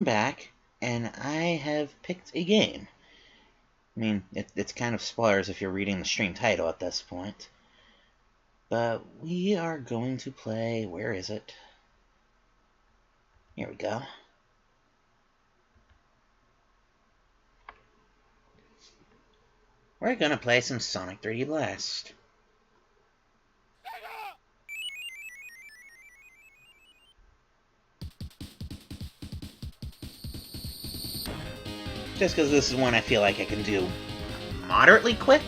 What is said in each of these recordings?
Back, and I have picked a game. I mean, it's kind of spoilers if you're reading the stream title at this point. But we are going to play... Where is it? Here we go. We're going to play some Sonic 3D Blast. Just because this is one I feel like I can do moderately quick.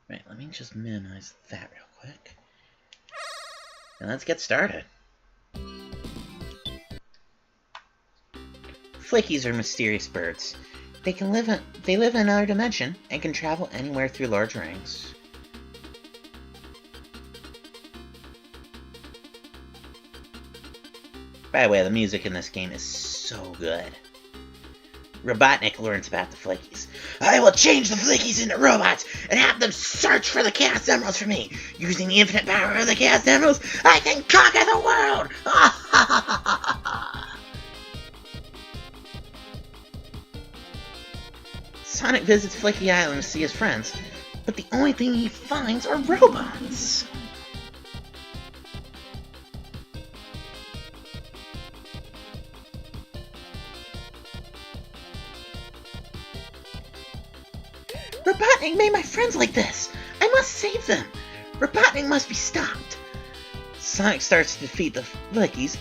Right, let me just minimize that real quick. And let's get started. Flickies are mysterious birds. They live in another dimension and can travel anywhere through large rings. By the way, the music in this game is so good. Robotnik learns about the Flickies. I will change the Flickies into robots and have them search for the Chaos Emeralds for me. Using the infinite power of the Chaos Emeralds, I can conquer the world! Sonic visits Flicky Island to see his friends, but the only thing he finds are robots. Robotnik made my friends like this! I must save them! Robotnik must be stopped! Sonic starts to defeat the Flickies.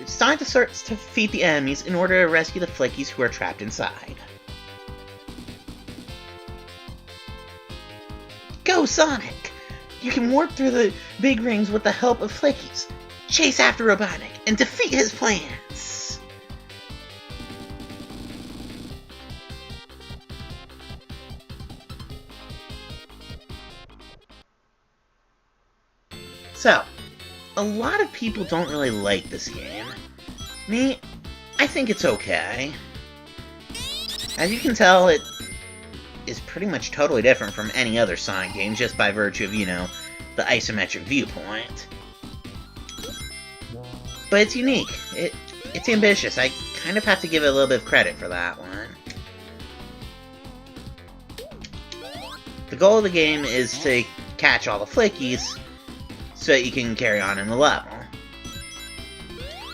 Sonic starts to defeat the enemies in order to rescue the Flickies who are trapped inside. Go, Sonic! You can warp through the big rings with the help of Flickies. Chase after Robotnik and defeat his plans! So, a lot of people don't really like this game. Me, I think it's okay. As you can tell, it is pretty much totally different from any other Sonic game just by virtue of, the isometric viewpoint. But it's unique. It's ambitious. I kind of have to give it a little bit of credit for that one. The goal of the game is to catch all the Flickies so that you can carry on in the level.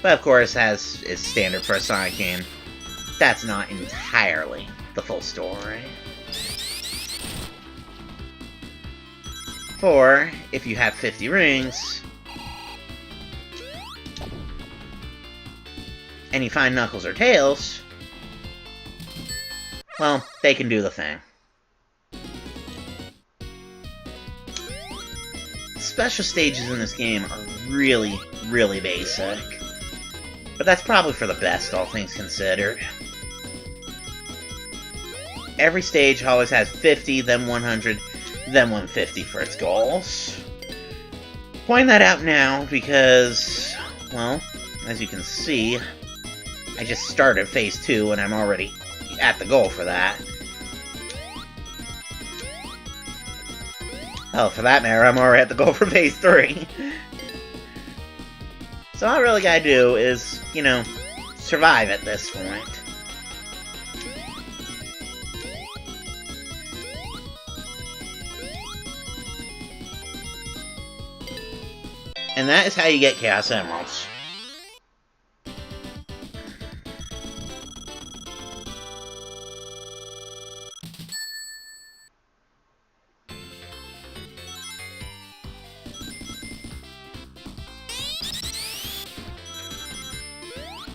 But of course, as is standard for a Sonic game, that's not entirely the full story. For, if you have 50 rings, and you find Knuckles or Tails, well, they can do the thing. Special stages in this game are really, really basic. But that's probably for the best, all things considered. Every stage always has 50, then 100, then 150 for its goals. Point that out now because, well, as you can see, I just started Phase 2 and I'm already at the goal for that. Oh, for that matter, I'm already at the goal for Phase 3. So all I really gotta do is, survive at this point. And that is how you get Chaos Emeralds.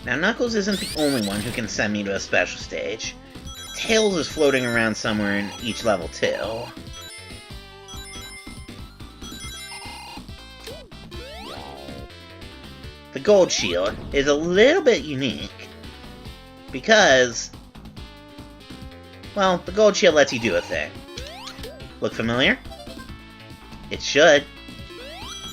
Now, Knuckles isn't the only one who can send me to a special stage. Tails is floating around somewhere in each level, too. The Gold Shield is a little bit unique because, well, the Gold Shield lets you do a thing. Look familiar? It should.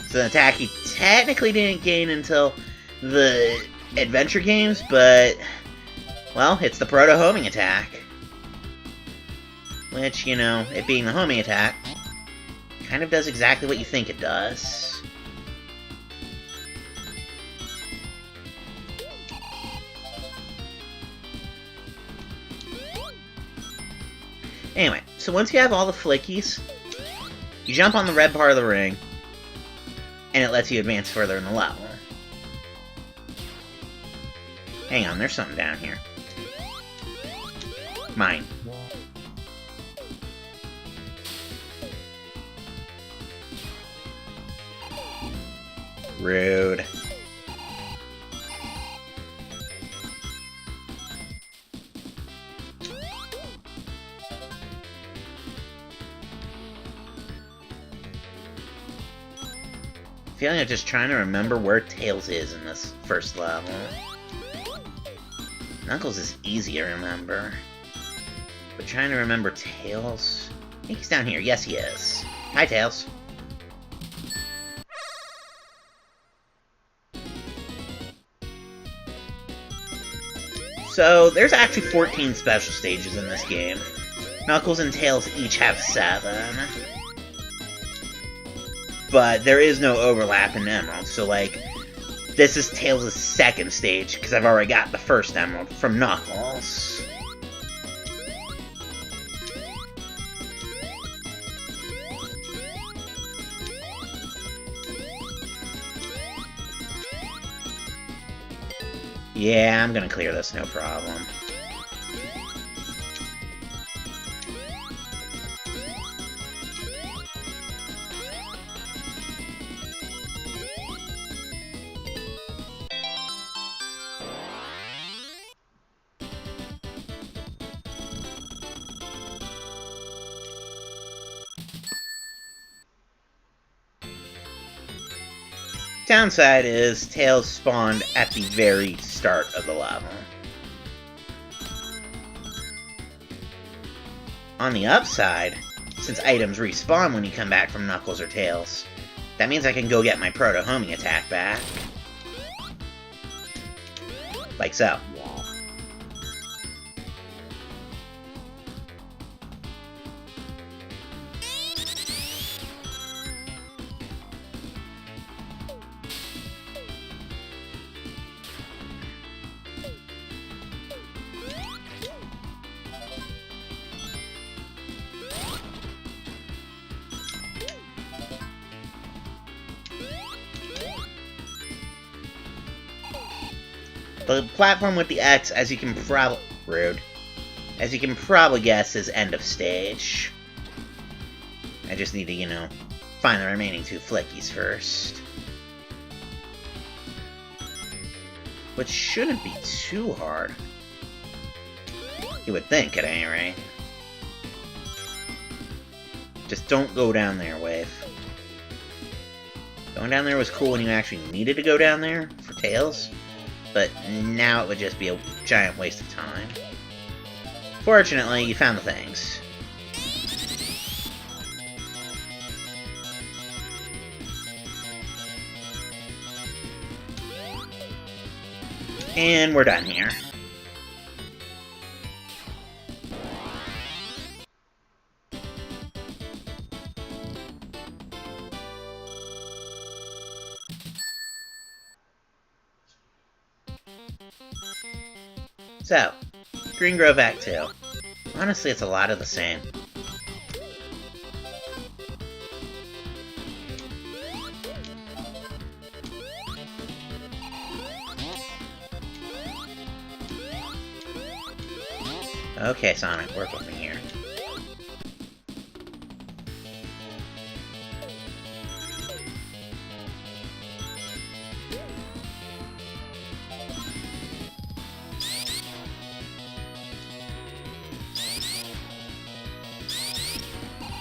It's an attack he technically didn't gain until the adventure games, but, Well, it's the proto-homing attack. Which, you know, it being the homing attack, kind of does exactly what you think it does. Anyway, so once you have all the flickies, you jump on the red part of the ring, and it lets you advance further in the level. Hang on, there's something down here. Mine. Rude. Feeling like just trying to remember where Tails is in this first level. Knuckles is easy to remember. But trying to remember Tails... I think he's down here. Yes, he is. Hi, Tails. So, there's actually 14 special stages in this game. Knuckles and Tails each have 7. But there is no overlap in Emerald, so, like, this is Tails' second stage, because I've already got the first Emerald from Knuckles. Yeah, I'm gonna clear this, no problem. Downside is Tails spawned at the very start of the level. On the upside, since items respawn when you come back from Knuckles or Tails, that means I can go get my proto-homing attack back. Like so. The platform with the X, as you can probably guess, is end of stage. I just need to, you know, find the remaining 2 flickies first. Which shouldn't be too hard. You would think, at any rate. Just don't go down there, Wave. Going down there was cool when you actually needed to go down there for Tails. But now it would just be a giant waste of time. Fortunately, you found the things. And we're done here. So, Green Grove Act 2. Honestly, it's a lot of the same. Okay, Sonic, work with me here.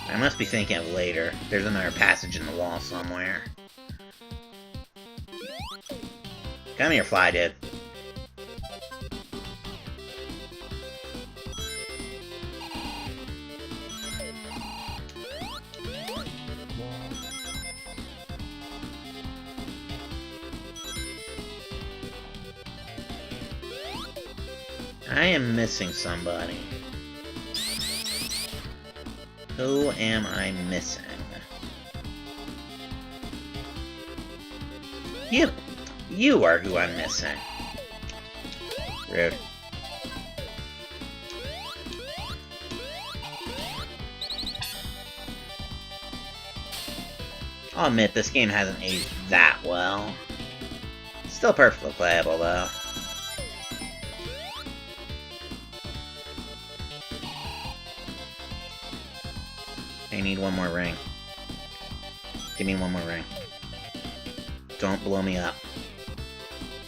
I must be thinking of later. There's another passage in the wall somewhere. Come here, Fly Dude. I am missing somebody. Who am I missing? You! You are who I'm missing. Rude. I'll admit, this game hasn't aged that well. Still perfectly playable, though. I need one more ring. Give me one more ring. Don't blow me up.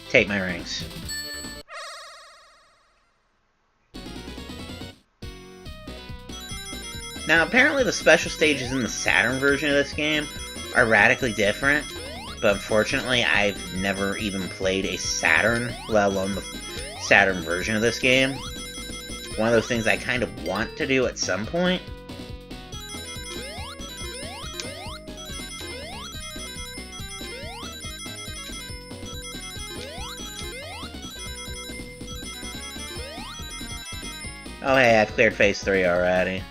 Take my rings. Now, apparently the special stages in the Saturn version of this game are radically different, but unfortunately I've never even played a Saturn, let alone the Saturn version of this game. One of those things I kind of want to do at some point. Oh hey, I've cleared phase 3 already.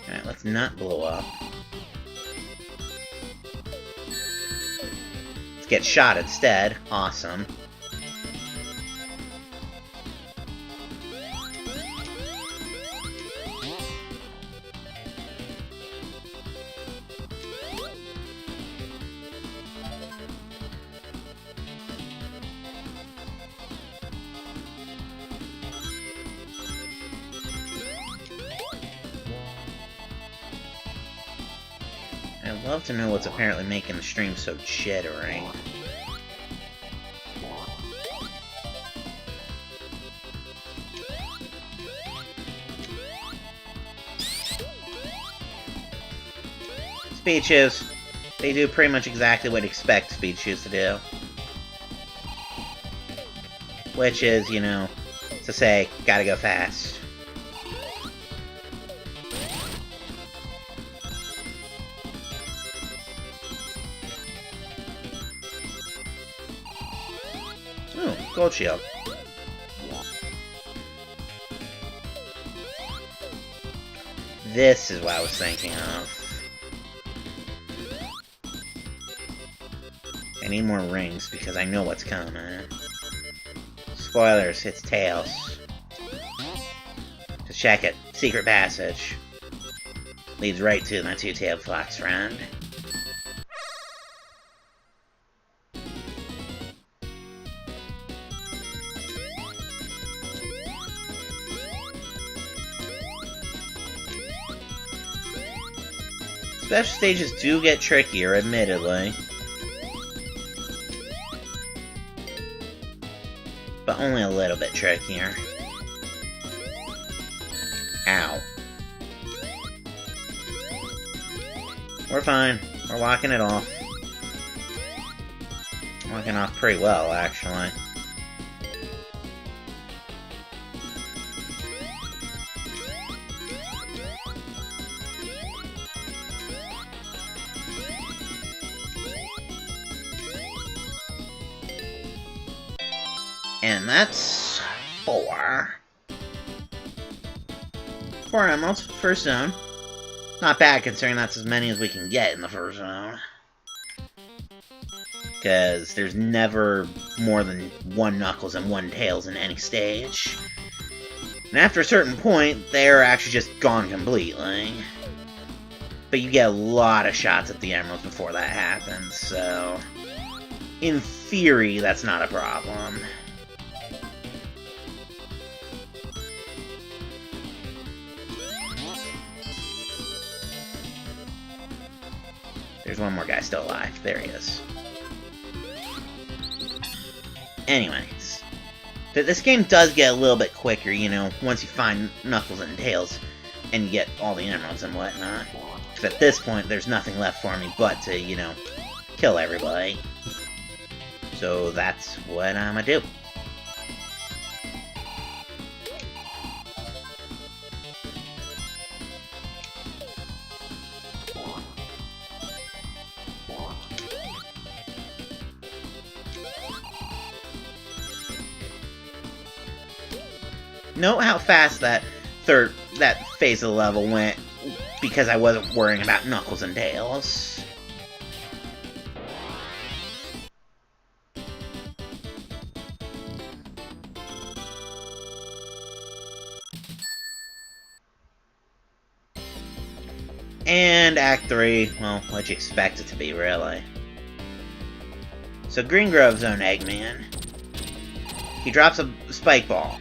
Alright, let's not blow up. Let's get shot instead. Awesome. I'd love to know what's apparently making the stream so jittery. Speed shoes. They do pretty much exactly what you expect speed shoes to do. Which is, you know, to say, gotta go fast. Ooh, gold shield. This is what I was thinking of. I need more rings because I know what's coming. Spoilers, it's Tails. Just check it. Secret passage. Leads right to my two-tailed fox friend. Special stages do get trickier, admittedly. But only a little bit trickier. Ow. We're fine. We're walking it off. Walking off pretty well, actually. And that's 4. 4 emeralds, first zone. Not bad considering that's as many as we can get in the first zone. Because there's never more than 1 Knuckles and 1 Tails in any stage. And after a certain point, they're actually just gone completely. But you get a lot of shots at the emeralds before that happens, so... in theory, that's not a problem. There's one more guy still alive. There he is. Anyways. This game does get a little bit quicker, you know, once you find Knuckles and Tails. and you get all the emeralds and whatnot. Because at this point, there's nothing left for me but to, you know, kill everybody. So that's what I'm gonna do. Note how fast that phase of the level went because I wasn't worrying about Knuckles and Tails. And Act 3, well, what you expect it to be, really. So Green Grove's own Eggman. He drops a spike ball.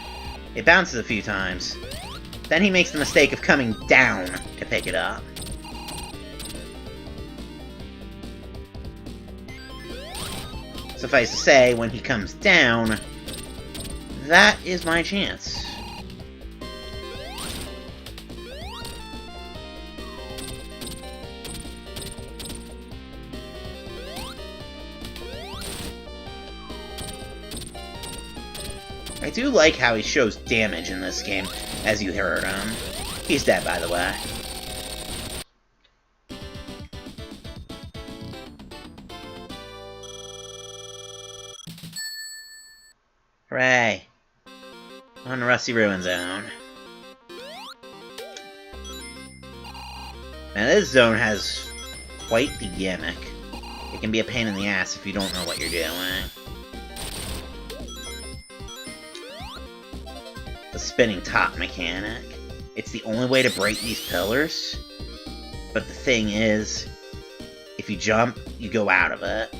It bounces a few times. Then he makes the mistake of coming down to pick it up. Suffice to say, when he comes down, that is my chance. I do like how he shows damage in this game, as you heard him. He's dead, by the way. Hooray! On the Rusty Ruin Zone. Now this zone has quite the gimmick. It can be a pain in the ass if you don't know what you're doing. The spinning top mechanic. It's the only way to break these pillars. But the thing is, if you jump, you go out of it.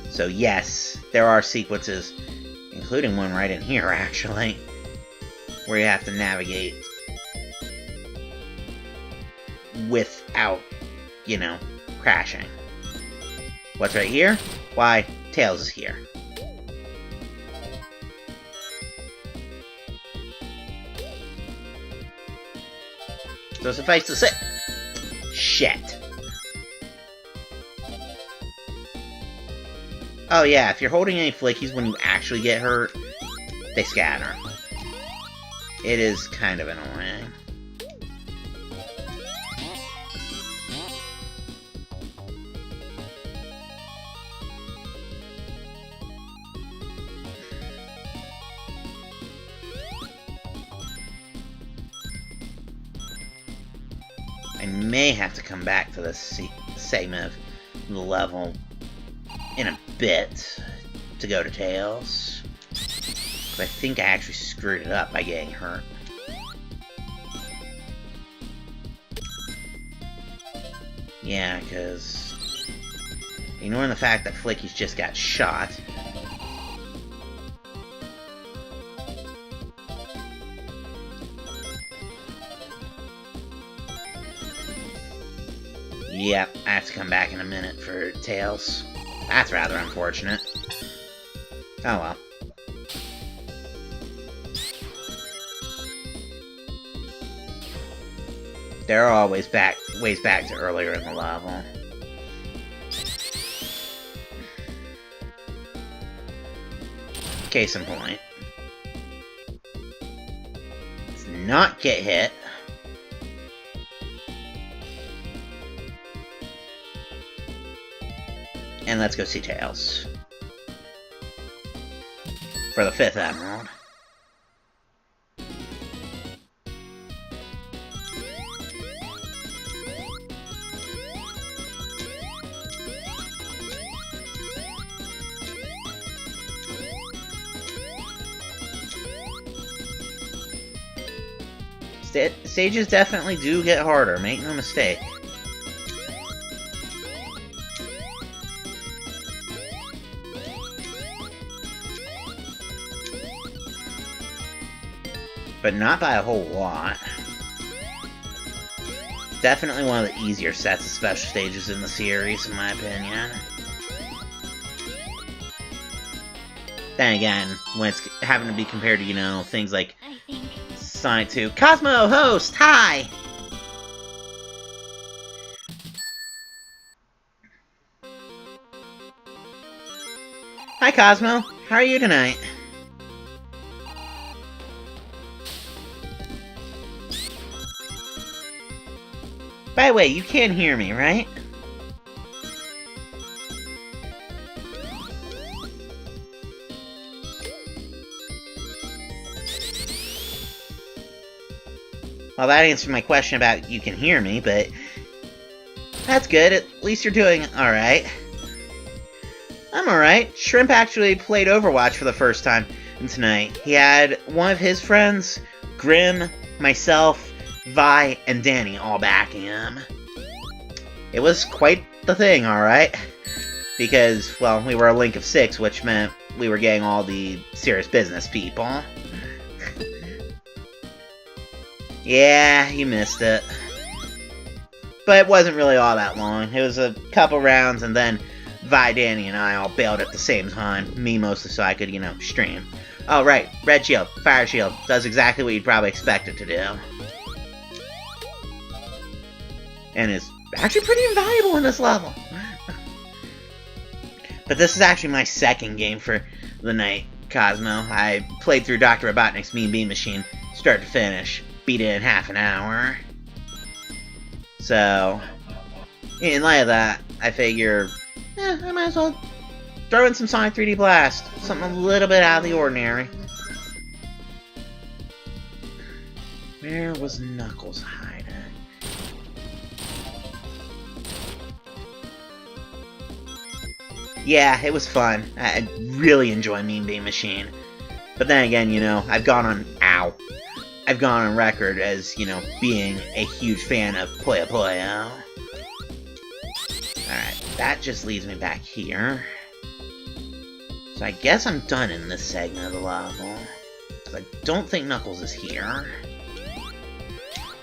So yes, there are sequences, including one right in here actually, where you have to navigate without, you know, crashing. What's right here? Why, Tails is here. So suffice to say... Shit. Oh yeah, if you're holding any flickies when you actually get hurt, they scatter. It is kind of annoying. I may have to come back to this segment of the level in a bit to go to Tails. But I think I actually screwed it up by getting hurt. Yeah, because ignoring the fact that Flicky's just got shot, yep, I have to come back in a minute for Tails. That's rather unfortunate. Oh well. There are always ways back to earlier in the level. Case in point. Let's not get hit. And let's go see Tails. For the 5th Emerald. Stages definitely do get harder, make no mistake. But not by a whole lot. Definitely one of the easier sets of special stages in the series, in my opinion. Then again, when it's having to be compared to, you know, things like Sonic 2. Cosmo, host, hi! Hi, Cosmo. How are you tonight? By the way, you can't hear me, right? Well, that answered my question about you can hear me, but that's good. At least you're doing alright. I'm alright. Shrimp actually played Overwatch for the first time tonight. He had one of his friends, Grim, myself, Vi, and Danny all backing him. It was quite the thing, alright. Because, well, we were a link of 6, which meant we were getting all the serious business people. Yeah, you missed it. But it wasn't really all that long. It was a couple rounds, and then Vi, Danny, and I all bailed at the same time. Me mostly so I could, stream. Oh, right. Red Shield. Fire Shield. Does exactly what you'd probably expect it to do. And is actually pretty invaluable in this level. But this is actually my second game for the night, Cosmo. I played through Dr. Robotnik's Mean Bean Machine, start to finish. Beat it in half an hour. So, in light of that, I figure, I might as well throw in some Sonic 3D Blast. Something a little bit out of the ordinary. Where was Knuckles hiding? Yeah, it was fun. I really enjoy Mean Bean Machine. But then again, I've gone on record as, being a huge fan of Puyo Puyo. Alright, that just leads me back here. So I guess I'm done in this segment of the level. Because I don't think Knuckles is here.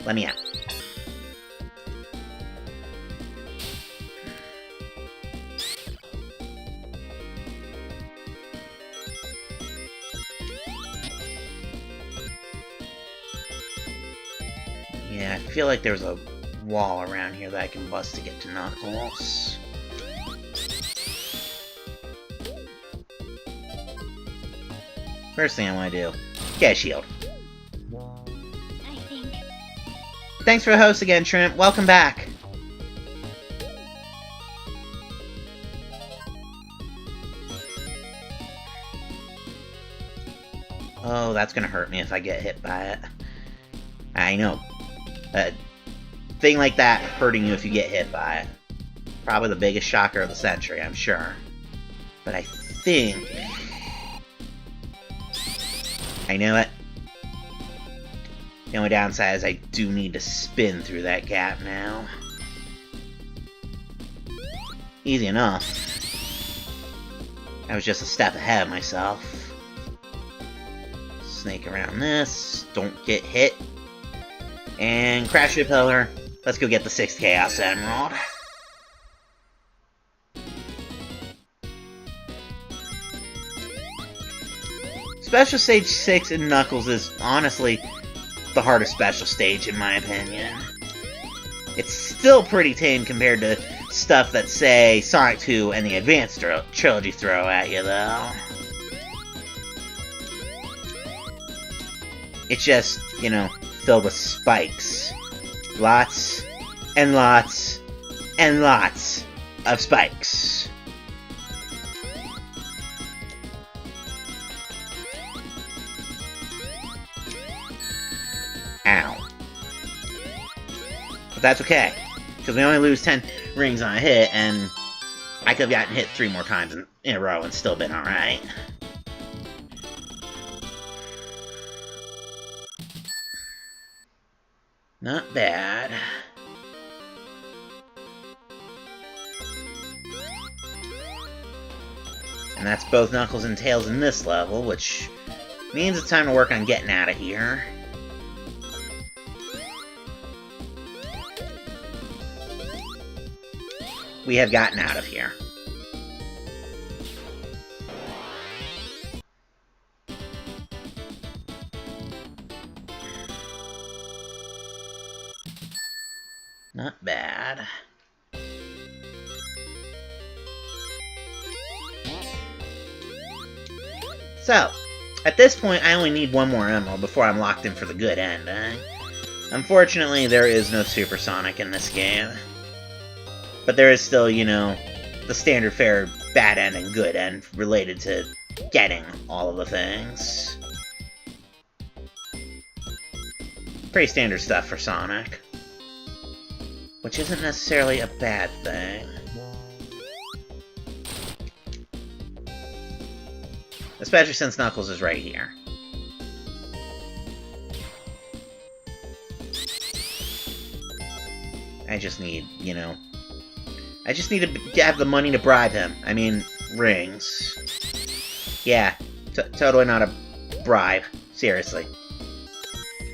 Let me out. Yeah, I feel like there's a wall around here that I can bust to get to Knuckles. First thing I want to do, get a shield. I think. Thanks for the host again, Shrimp. Welcome back. Oh, that's gonna hurt me if I get hit by it. I know. A thing like that hurting you if you get hit by it. Probably the biggest shocker of the century, I'm sure. But I think... I know it. The only downside is I do need to spin through that gap now. Easy enough. I was just a step ahead of myself. Snake around this. Don't get hit. And crash the pillar. Let's go get the 6th Chaos Emerald. Special Stage 6 in Knuckles is honestly the hardest special stage in my opinion. It's still pretty tame compared to stuff that, say, Sonic 2 and the Advanced Trilogy throw at you, though. It's just, filled with spikes. Lots and lots and lots of spikes. Ow. But that's okay, because we only lose 10 rings on a hit, and I could have gotten hit 3 more times in a row and still been alright. Not bad. And that's both Knuckles and Tails in this level, which means it's time to work on getting out of here. We have gotten out of here. Not bad. So, at this point, I only need one more emerald before I'm locked in for the good end, eh? Unfortunately, there is no Supersonic in this game. But there is still, you know, the standard fare bad end and good end related to getting all of the things. Pretty standard stuff for Sonic. Which isn't necessarily a bad thing. Especially since Knuckles is right here. I just need, you know... I just need to have the money to bribe him. I mean, rings. Yeah, totally not a bribe. Seriously.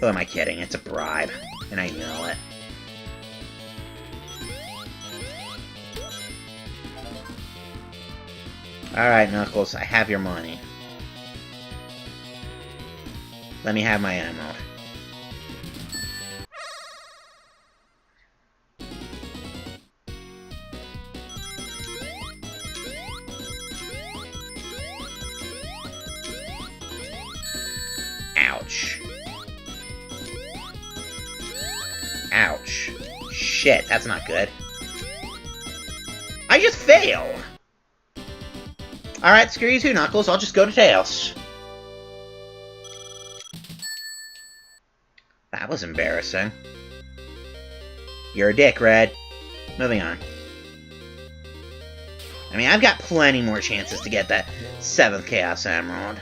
Who am I kidding? It's a bribe. And I know it. Alright, Knuckles, I have your money. Let me have my emerald. Ouch. Ouch. Shit, that's not good. I just failed! Alright, screw you too, Knuckles. I'll just go to Tails. That was embarrassing. You're a dick, Red. Moving on. I mean, I've got plenty more chances to get that 7th Chaos Emerald.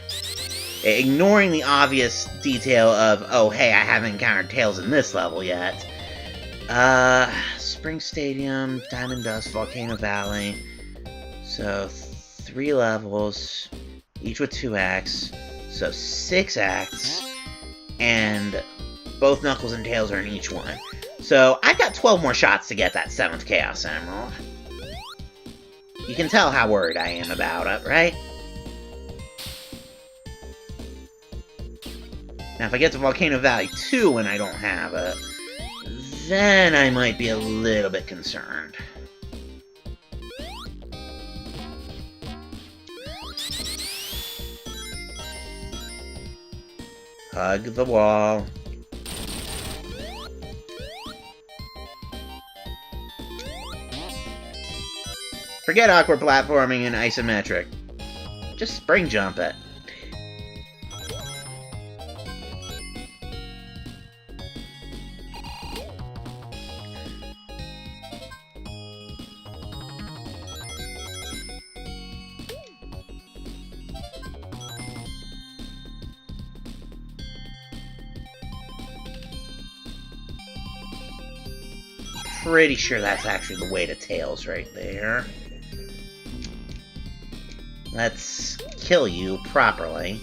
Ignoring the obvious detail of, oh, hey, I haven't encountered Tails in this level yet. Spring Stadium, Diamond Dust, Volcano Valley. So, 3 levels, each with 2 acts. So, 6 acts. And both Knuckles and Tails are in each one. So, I've got 12 more shots to get that 7th Chaos Emerald. You can tell how worried I am about it, right? Now, if I get to Volcano Valley 2 and I don't have it, then I might be a little bit concerned. Hug the wall. Forget awkward platforming and isometric. Just spring jump it. Pretty sure that's actually the way to Tails right there. Let's kill you properly.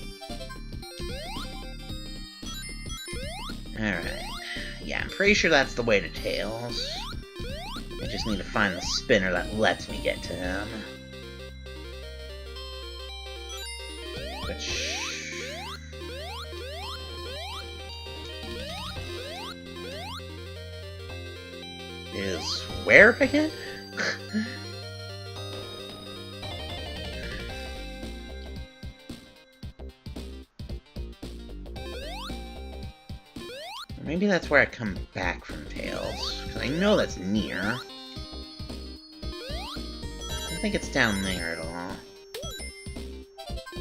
Alright. Yeah, I'm pretty sure that's the way to Tails. I just need to find the spinner that lets me get to him. Which... is where again? Maybe that's where I come back from Tails, because I know that's near. I don't think it's down there at all.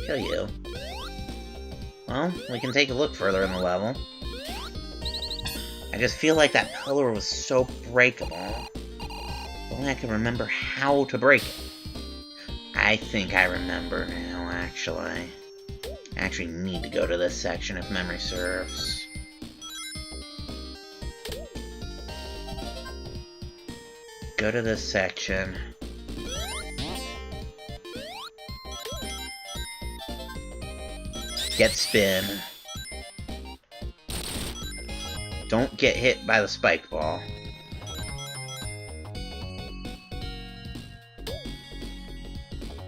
Kill you. Well, we can take a look further in the level. I just feel like that pillar was so breakable. If only I can remember how to break it. I think I remember now, actually. I actually need to go to this section if memory serves. Go to this section. Get spin. Don't get hit by the spike ball.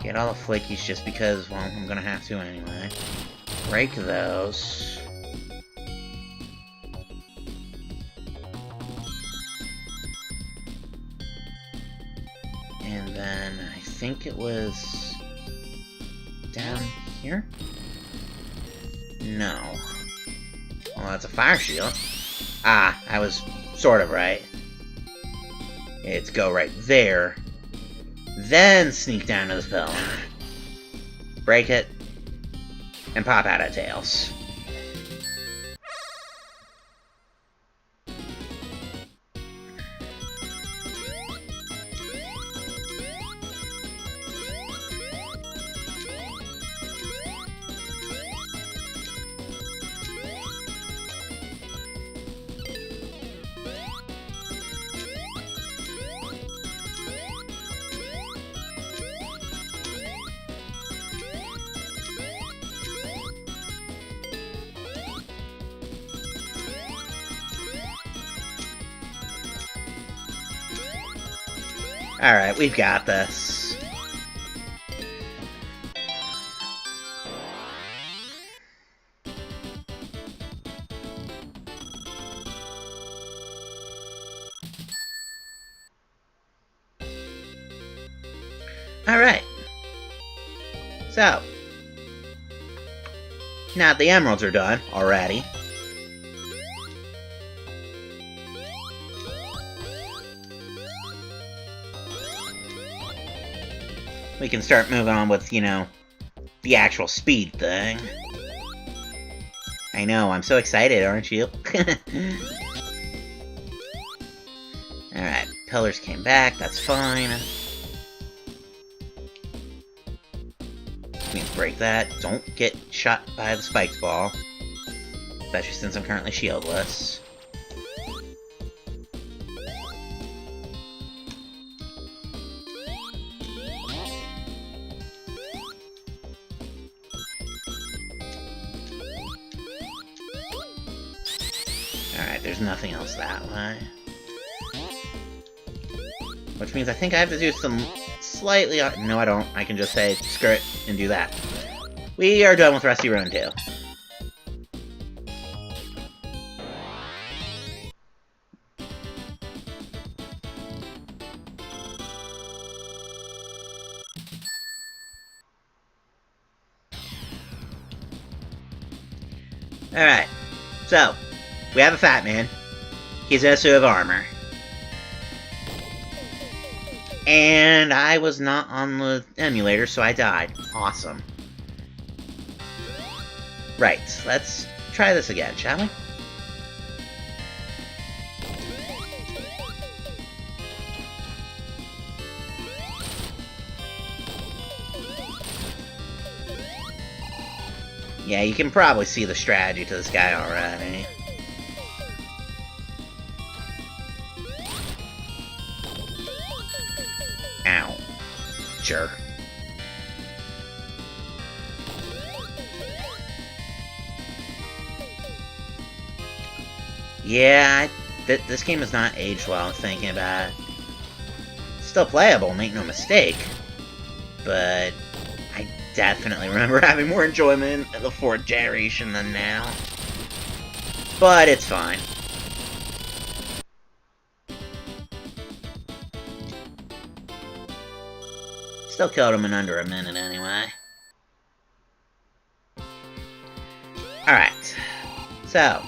Get all the flickies just because, well, I'm gonna have to anyway. Break those. And then I think it was down here? No. Well, that's a fire shield. Ah, I was sort of right. It's go right there. Then sneak down to the pillar. Break it. And pop out of Tails. Alright, we've got this. Alright. So. Now the emeralds are done already. We can start moving on with, you know, the actual speed thing. I know, I'm so excited, aren't you? Alright, pillars came back, that's fine. We can break that. Don't get shot by the spiked ball. Especially since I'm currently shieldless. Alright, there's nothing else that way. Which means I think I have to do some slightly... No, I don't. I can just say, screw it, and do that. We are done with Rusty Road 2. Alright, so, we have a fat man. He's in a suit of armor. And I was not on the emulator, so I died. Awesome. Right, let's try this again, shall we? Yeah, you can probably see the strategy to this guy already. Ow. Jerk. Yeah, this game is not aged well, I'm thinking about it. Still playable, make no mistake. But I definitely remember having more enjoyment in the 4th generation than now. But it's fine. Still killed him in under a minute anyway. Alright. So,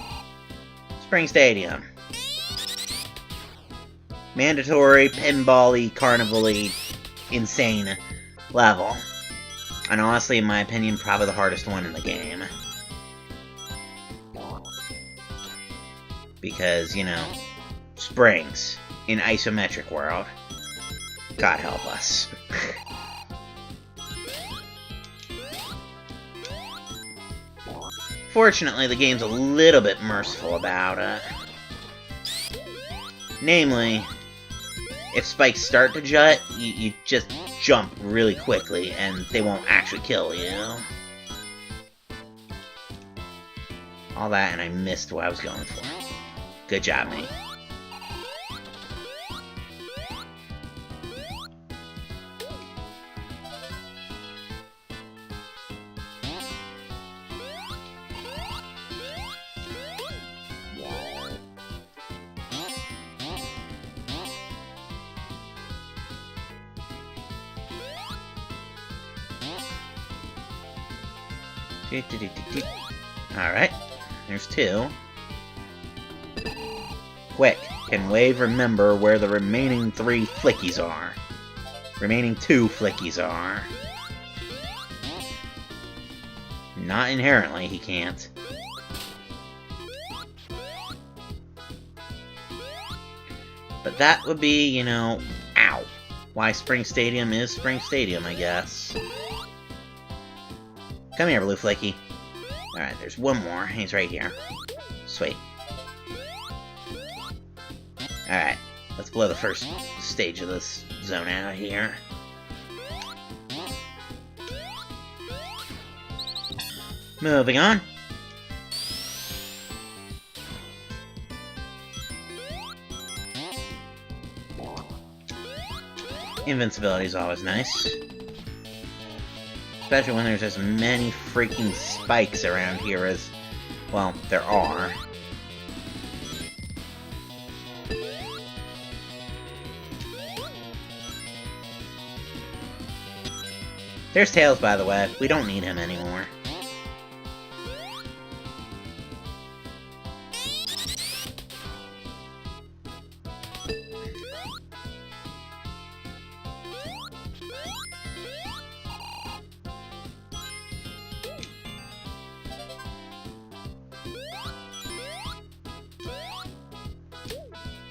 Spring Stadium. Mandatory, pinball-y, carnival-y, insane level. And honestly, in my opinion, probably the hardest one in the game. Because, you know, springs in isometric world. God help us. Fortunately, the game's a little bit merciful about it. Namely, if spikes start to jut, you just jump really quickly, and they won't actually kill you. All that, and I missed what I was going for. Good job, mate. Alright, there's 2. Quick, can Wave remember where the remaining 3 flickies are? Remaining 2 flickies are. Not inherently, he can't. But that would be, you know, ow. Why Spring Stadium is Spring Stadium, I guess. Come here, Blue Flicky. Alright, there's one more. He's right here. Sweet. Alright, let's blow the first stage of this zone out here. Moving on. Invincibility is always nice. Especially when there's as many freaking spikes around here as, well, there are. There's Tails, by the way. We don't need him anymore.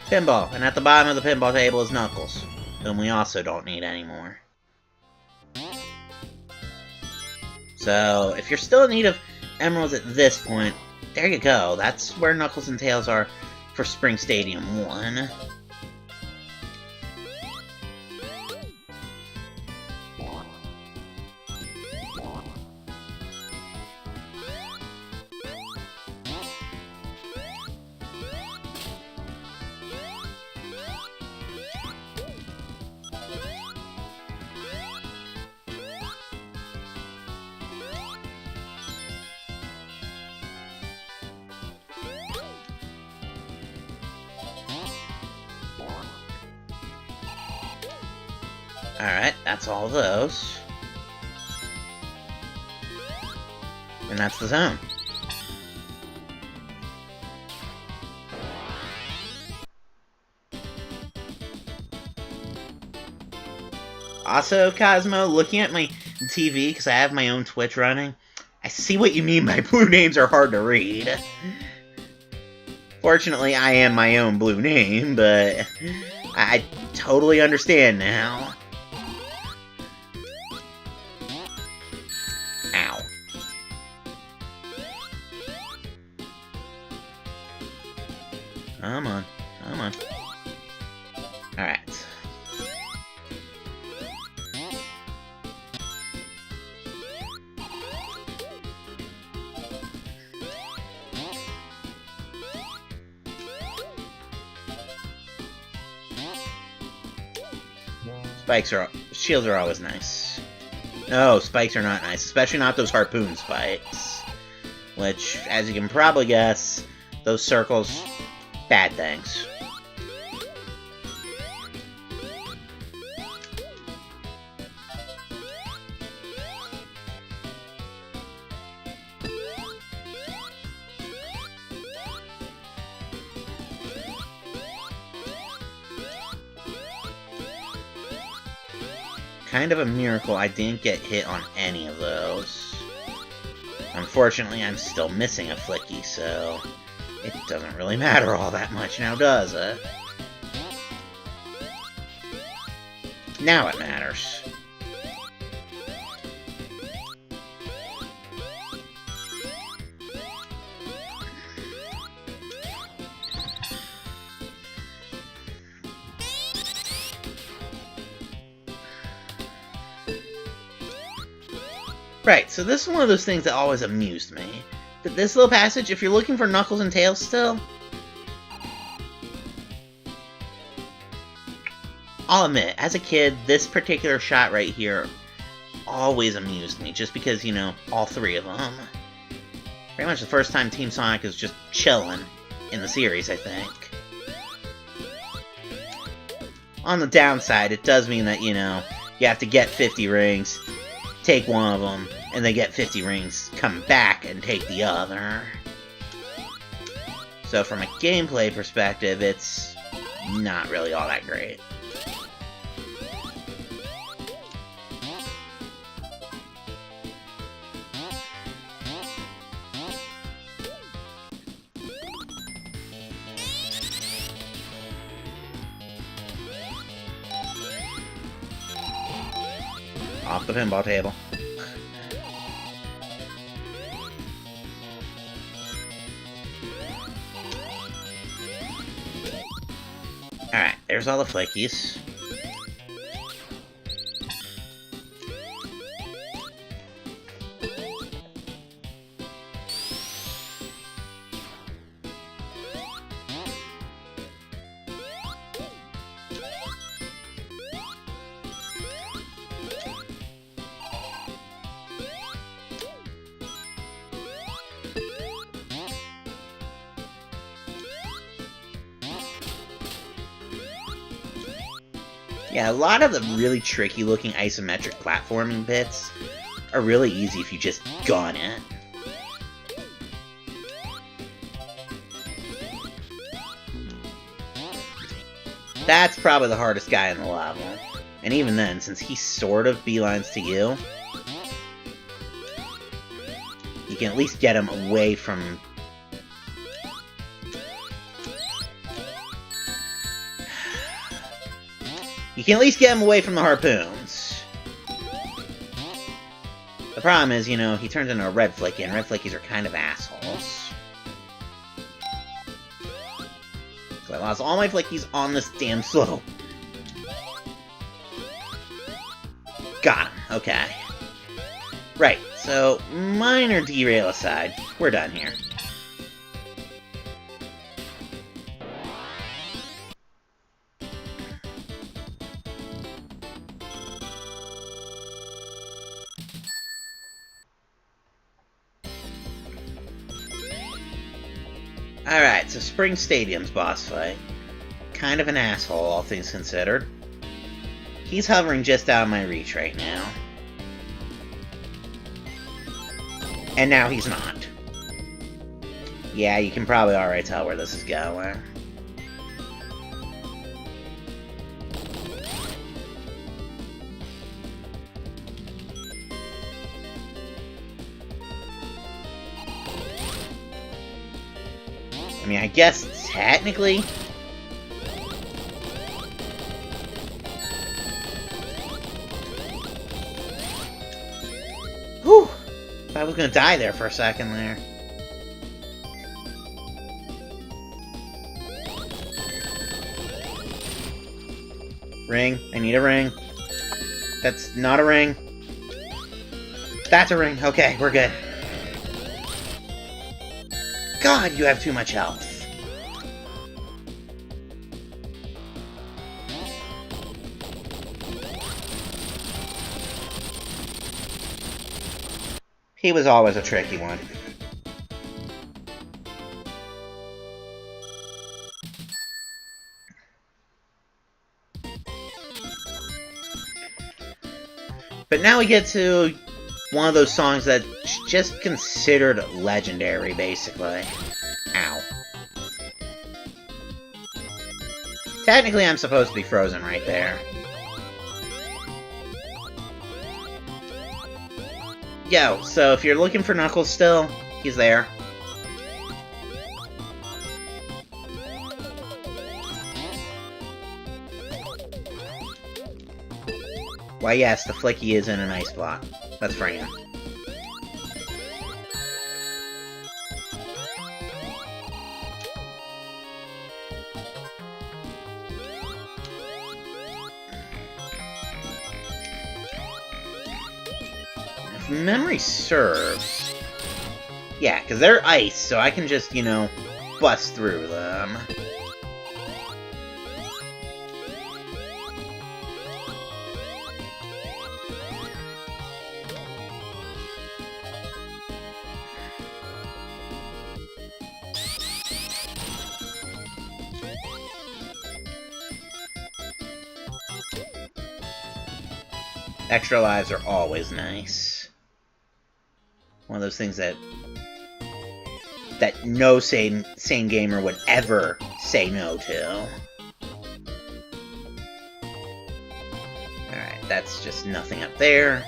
Pinball, and at the bottom of the pinball table is Knuckles, whom we also don't need anymore. So, if you're still in need of emeralds at this point, there you go. That's where Knuckles and Tails are for Spring Stadium 1. Alright, that's all of those. And that's the zone. Also, Cosmo, looking at my TV, because I have my own Twitch running, I see what you mean by blue names are hard to read. Fortunately, I am my own blue name, but I totally understand now. Ow. Come on, come on. Alright. Shields are always nice. No, spikes are not nice, especially not those harpoon spikes. Which, as you can probably guess, those circles, bad things. Kind of a miracle I didn't get hit on any of those. Unfortunately, I'm still missing a Flicky, so it doesn't really matter all that much now, does it? Now it matters. Right, so this is one of those things that always amused me. That this little passage, if you're looking for Knuckles and Tails still, I'll admit, as a kid, this particular shot right here always amused me, just because, you know, all three of them. Pretty much the first time Team Sonic is just chilling in the series, I think. On the downside, it does mean that, you know, you have to get 50 rings, take one of them, and they get 50 rings, come back and take the other. So from a gameplay perspective, it's not really all that great. Off the pinball table. Alright, there's all the flickies. Yeah, a lot of the really tricky-looking isometric platforming bits are really easy if you just gun it. That's probably the hardest guy in the level. And even then, since he sort of beelines to you, you can at least get him away from... You can at least get him away from the harpoons. The problem is, you know, he turns into a red flicky, and red flickies are kind of assholes. So I lost all my flickies on this damn slope. Got him, okay. Right, so minor derail aside, we're done here. Alright, so Spring Stadium's boss fight. Kind of an asshole, all things considered. He's hovering just out of my reach right now. And now he's not. Yeah, you can probably already tell where this is going. I mean, I guess technically... Whew! I was gonna die there for a second there. Ring. I need a ring. That's not a ring. That's a ring. Okay, we're good. God, you have too much health. He was always a tricky one. But now we get to one of those songs that's just considered legendary, basically. Ow. Technically, I'm supposed to be frozen right there. Yo, so if you're looking for Knuckles still, he's there. Why, yes, the Flicky is in an ice block. That's for you. If memory serves... Yeah, because they're ice, so I can just, you know, bust through them. Extra lives are always nice. One of those things that no sane gamer would ever say no to. Alright, that's just nothing up there.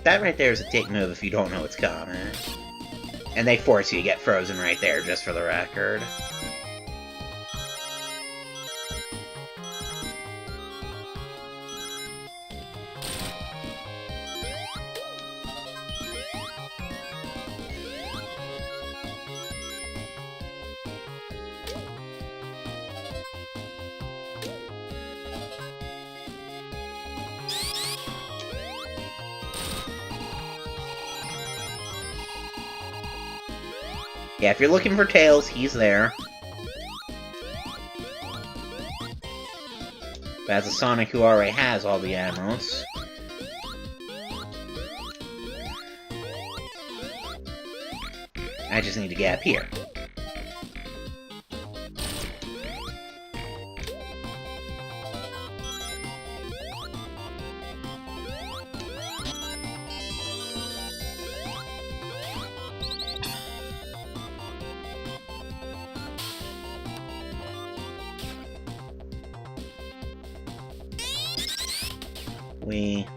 That right there is a dick move if you don't know it's coming. And they force you to get frozen right there, just for the record. Yeah, if you're looking for Tails, he's there. But as a Sonic who already has all the emeralds... I just need to get up here. We...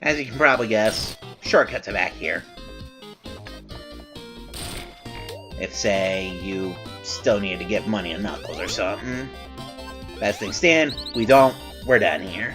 As you can probably guess, shortcuts are back here. If, say, you still needed to give money to Knuckles or something. As things stand, we don't. We're done here.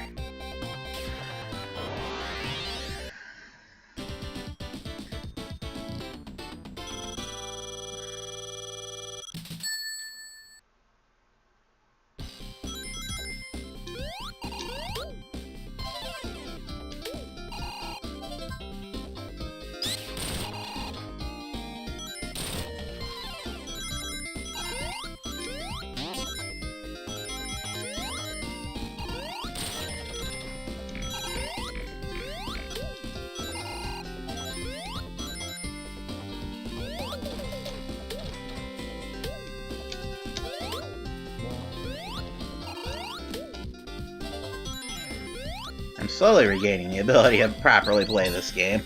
I'm slowly regaining the ability to properly play this game.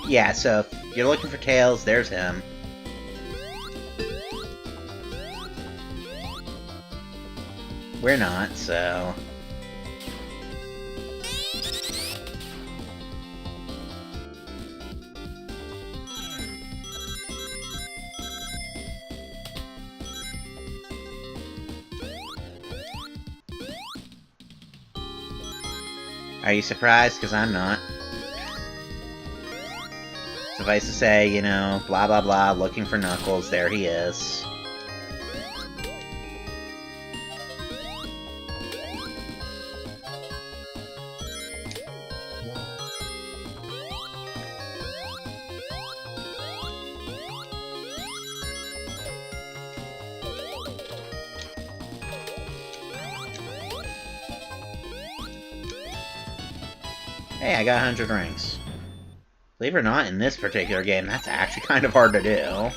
Yeah, so if you're looking for Tails, there's him. We're not, so... Are you surprised? Because I'm not. Suffice to say, you know, blah blah blah, looking for Knuckles, there he is. Hey, I got 100 rings. Believe it or not, in this particular game, that's actually kind of hard to do.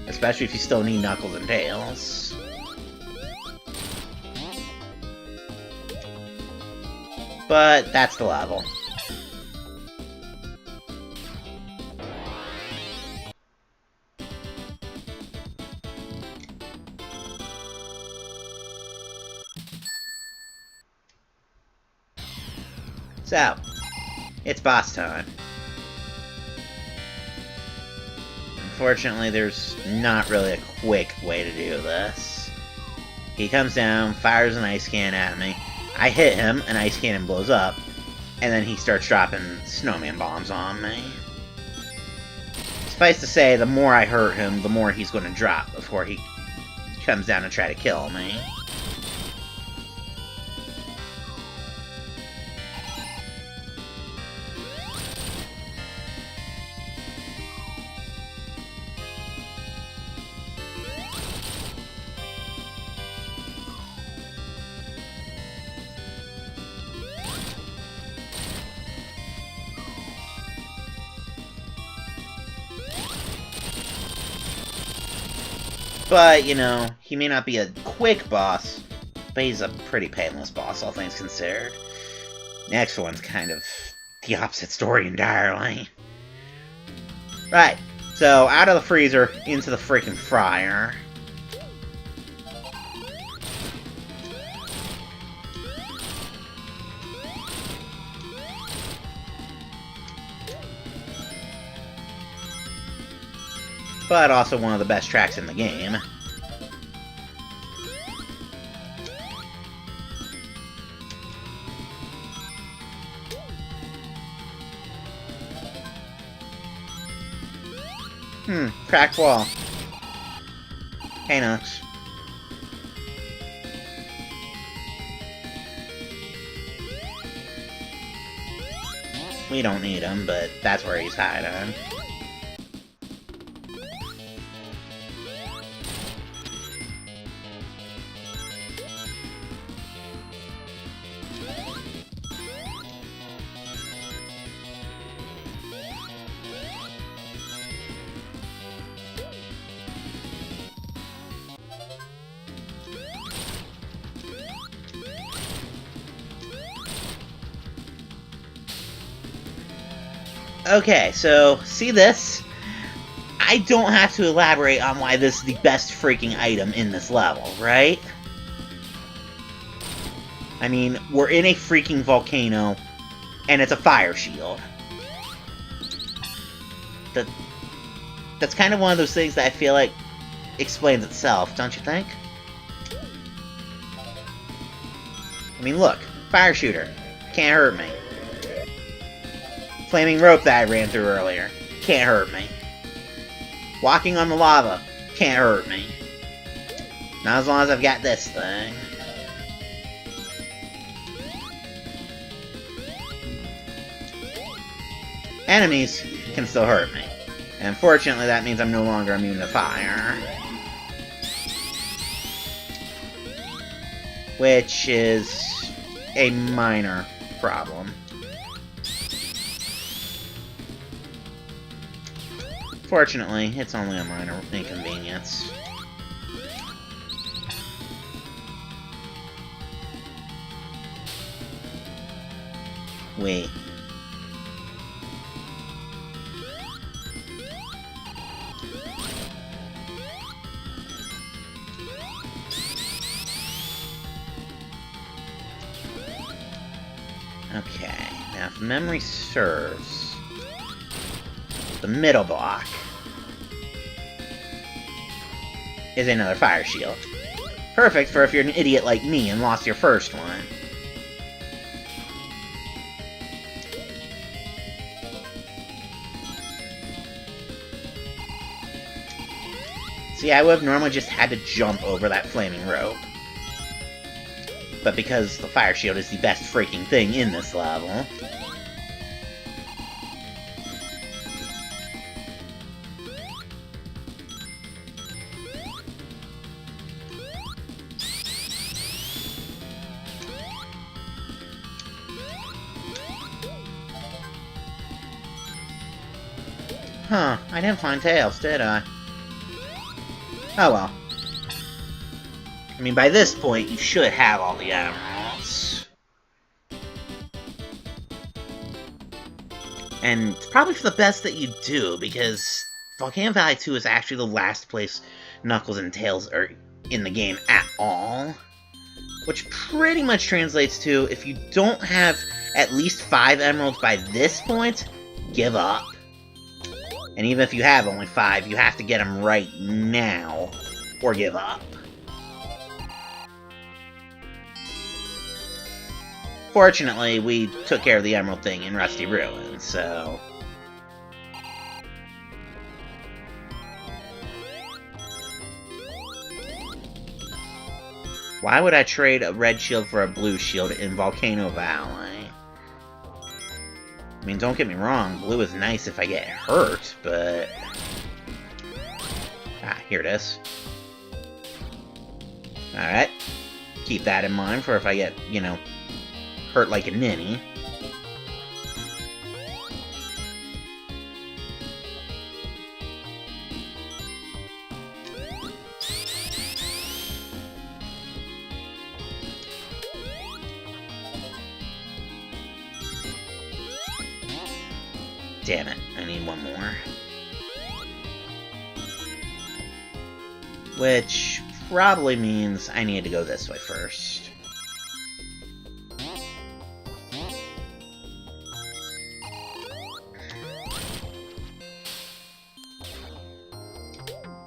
Especially if you still need Knuckles and Tails. But that's the level. So, it's boss time. Unfortunately, there's not really a quick way to do this. He comes down, fires an ice cannon at me. I hit him, an ice cannon blows up, and then he starts dropping snowman bombs on me. Suffice to say, the more I hurt him, the more he's going to drop before he comes down and try to kill me. But, you know, he may not be a quick boss, but he's a pretty painless boss, all things considered. Next one's kind of the opposite story entirely. Right, so out of the freezer, into the freaking fryer. But also one of the best tracks in the game. Cracked wall. Hey, Nux. We don't need him, but that's where he's hiding. Okay, so, see this? I don't have to elaborate on why this is the best freaking item in this level, right? I mean, we're in a freaking volcano, and it's a fire shield. That's kind of one of those things that I feel like explains itself, don't you think? I mean, look, fire shooter, can't hurt me. Flaming rope that I ran through earlier, can't hurt me. Walking on the lava, can't hurt me. Not as long as I've got this thing. Enemies can still hurt me. And unfortunately, that means I'm no longer immune to fire. Which is a minor problem. Fortunately, it's only a minor inconvenience. Wait. Okay, now if memory serves, the middle block is another fire shield. Perfect for if you're an idiot like me and lost your first one. See, I would have normally just had to jump over that flaming rope. But because the fire shield is the best freaking thing in this level, Huh, I didn't find Tails, did I? Oh well. I mean, by this point, you should have all the emeralds. And it's probably for the best that you do, because Volcano Valley 2 is actually the last place Knuckles and Tails are in the game at all. Which pretty much translates to, if you don't have at least 5 emeralds by this point, give up. And even if you have only 5, you have to get them right now, or give up. Fortunately, we took care of the emerald thing in Rusty Ruins, so... Why would I trade a red shield for a blue shield in Volcano Valley? I mean, don't get me wrong, blue is nice if I get hurt, but... Ah, here it is. Alright. Keep that in mind for if I get, you know, hurt like a ninny. Damn it, I need one more. Which probably means I need to go this way first.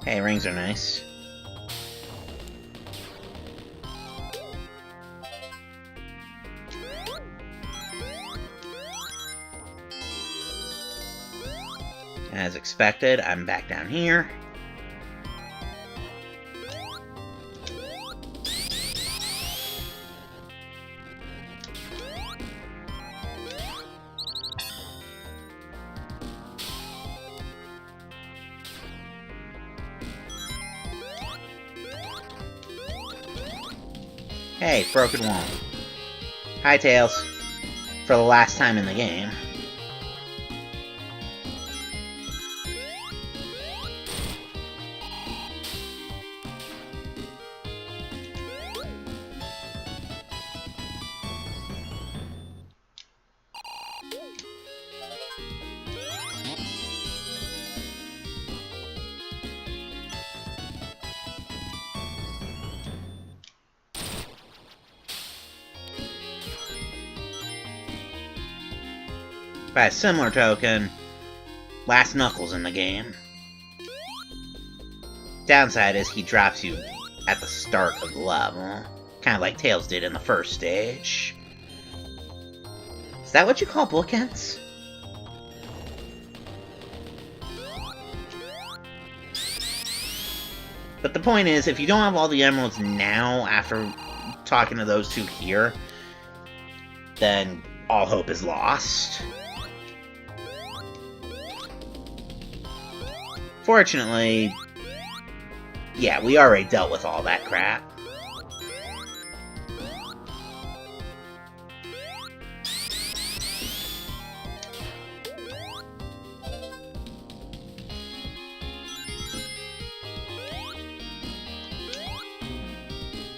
Hey, rings are nice. As expected, I'm back down here. Hey, broken wall. Hi, Tails. For the last time in the game. By a similar token, last Knuckles in the game. Downside is he drops you at the start of the level, kind of like Tails did in the first stage. Is that what you call bookends? But the point is, if you don't have all the emeralds now, after talking to those two here, then all hope is lost. Fortunately, yeah, we already dealt with all that crap.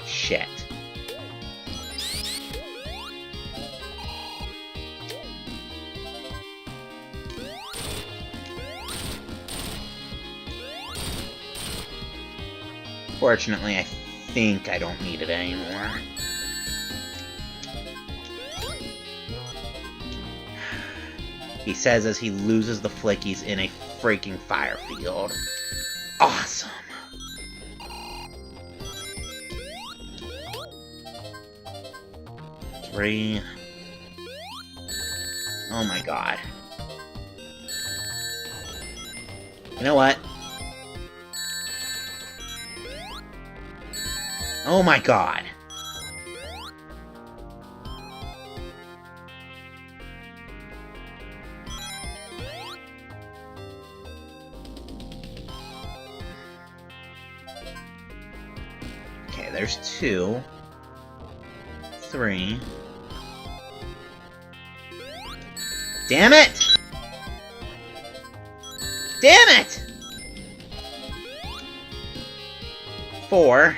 Shit. Fortunately, I think I don't need it anymore. He says as he loses the flickies in a freaking fire field. Awesome! Three. Oh my god. You know what? Oh my god. Okay, there's 2. 3. Damn it! Damn it! 4.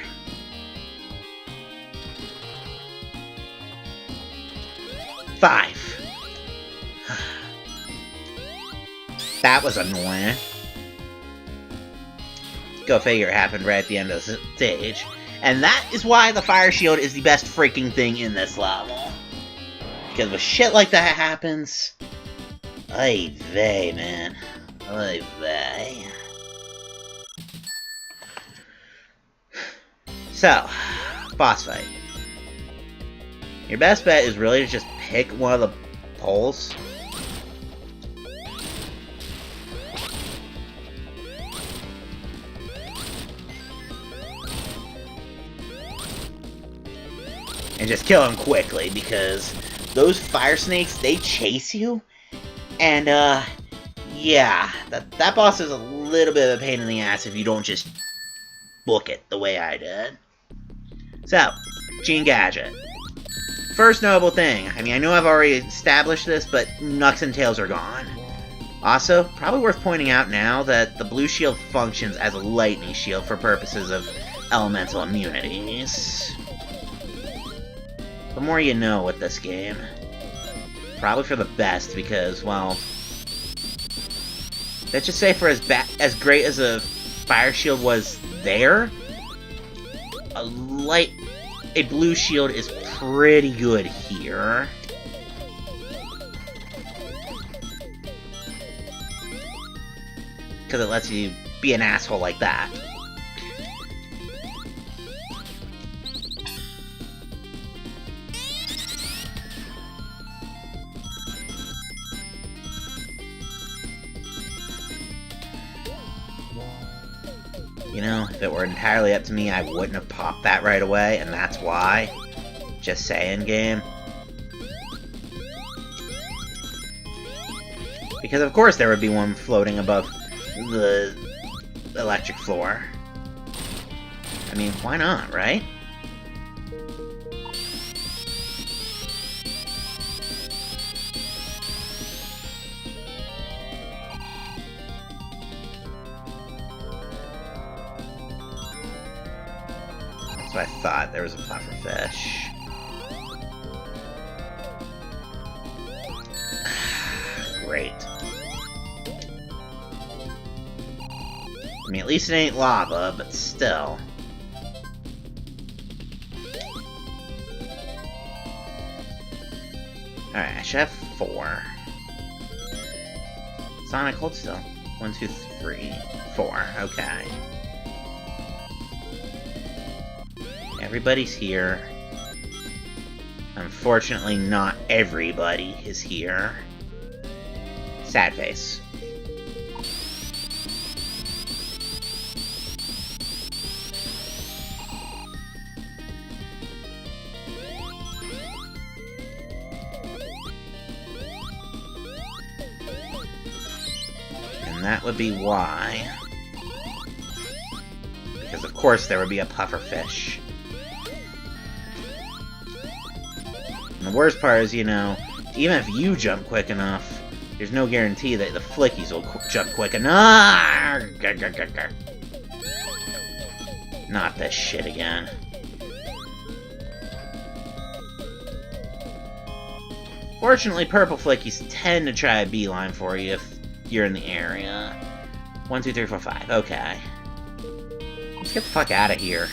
Five. That was annoying. Go figure, it happened right at the end of the stage. And that is why the fire shield is the best freaking thing in this level. Because when shit like that happens... Ay vey, man. Ay vey. So, boss fight. Your best bet is really to just pick one of the poles. And just kill him quickly, because those fire snakes, they chase you. And, yeah, that boss is a little bit of a pain in the ass if you don't just book it the way I did. So, Gene Gadget. First notable thing, I mean, I know I've already established this, but Nux and Tails are gone. Also, probably worth pointing out now that the blue shield functions as a lightning shield for purposes of elemental immunities. The more you know with this game. Probably for the best, because, well... let's just say for as great as a fire shield was there, a blue shield is pretty good here. Because it lets you be an asshole like that. You know, if it were entirely up to me, I wouldn't have popped that right away, and that's why. Just saying, game. Because of course there would be one floating above the electric floor. I mean, why not, right? I thought there was a pufferfish. Great. I mean, at least it ain't lava, but still. Alright, I should have 4. Sonic, hold still. 1, 2, 3, 4. Okay. Everybody's here. Unfortunately, not everybody is here. Sad face. And that would be why. Because of course there would be a pufferfish. And the worst part is, you know, even if you jump quick enough, there's no guarantee that the flickies will jump quick enough. Not this shit again. Fortunately, purple flickies tend to try a beeline for you if you're in the area. 1, 2, 3, 4, 5. Okay. Let's get the fuck out of here.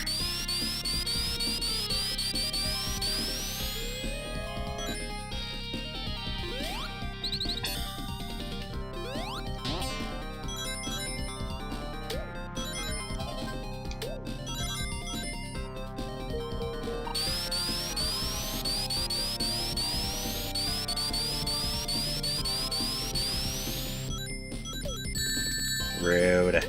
Rude.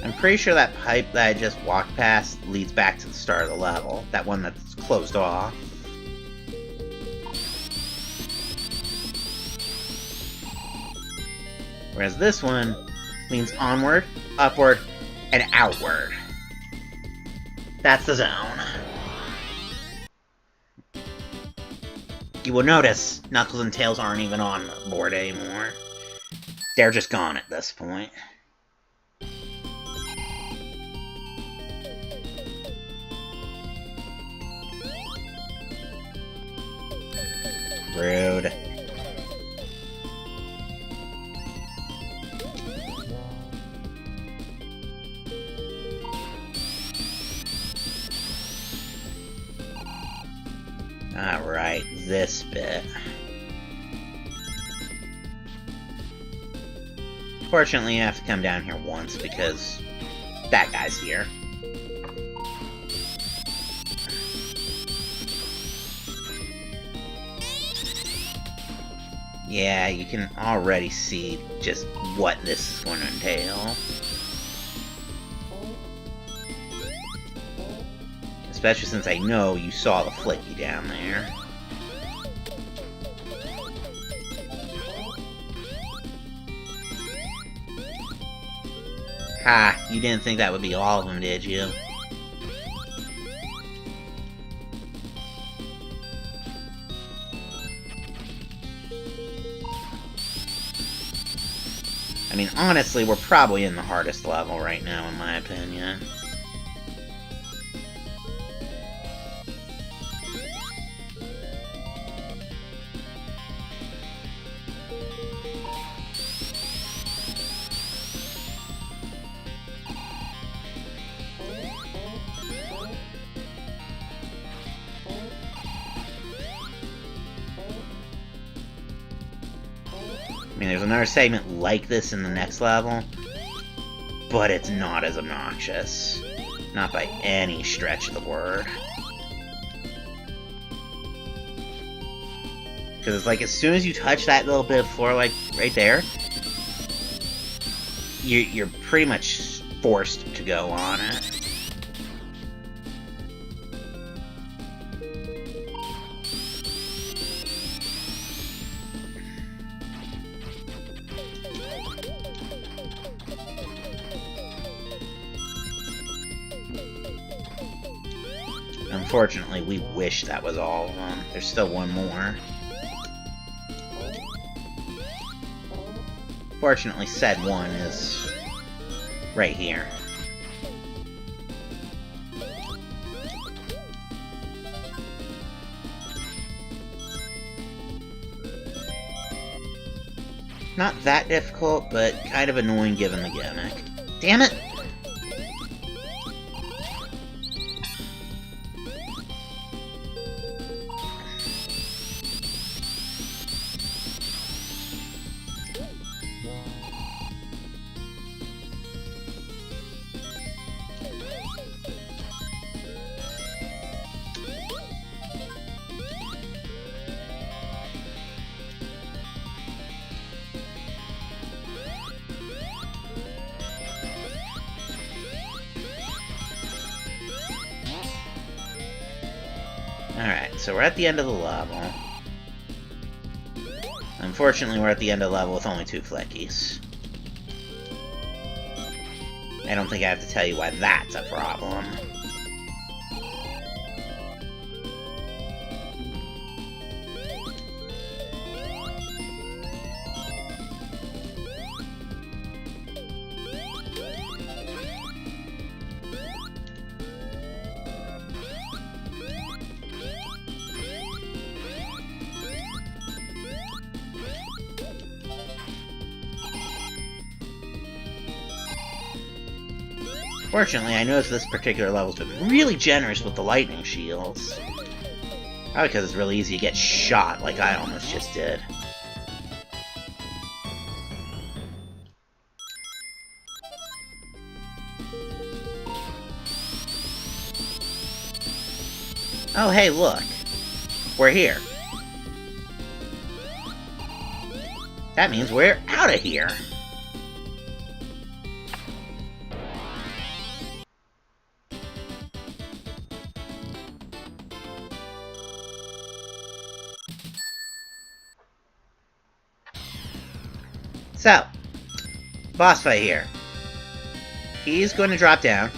I'm pretty sure that pipe that I just walked past leads back to the start of the level. That one that's closed off. Whereas this one leans onward, upward, and outward. That's the zone. You will notice Knuckles and Tails aren't even on the board anymore. They're just gone at this point. Rude. Alright, this bit. Fortunately, you have to come down here once because that guy's here. Yeah, you can already see just what this is going to entail. Especially since I know you saw the flicky down there. Ha! You didn't think that would be all of them, did you? I mean, honestly, we're probably in the hardest level right now, in my opinion. I mean, there's another segment like this in the next level, but it's not as obnoxious. Not by any stretch of the word. Because it's like, as soon as you touch that little bit of floor, like, right there, you're pretty much forced to go on it. Unfortunately, we wish that was all of them. There's still one more. Fortunately, said one is right here. Not that difficult, but kind of annoying given the gimmick. Damn it! Alright, so we're at the end of the level. Unfortunately, we're at the end of the level with only 2 flickies. I don't think I have to tell you why that's a problem. Fortunately, I noticed this particular level's been really generous with the lightning shields. Probably because it's really easy to get shot, like I almost just did. Oh, hey, look. We're here. That means we're out of here. So, boss fight here. He's going to drop down.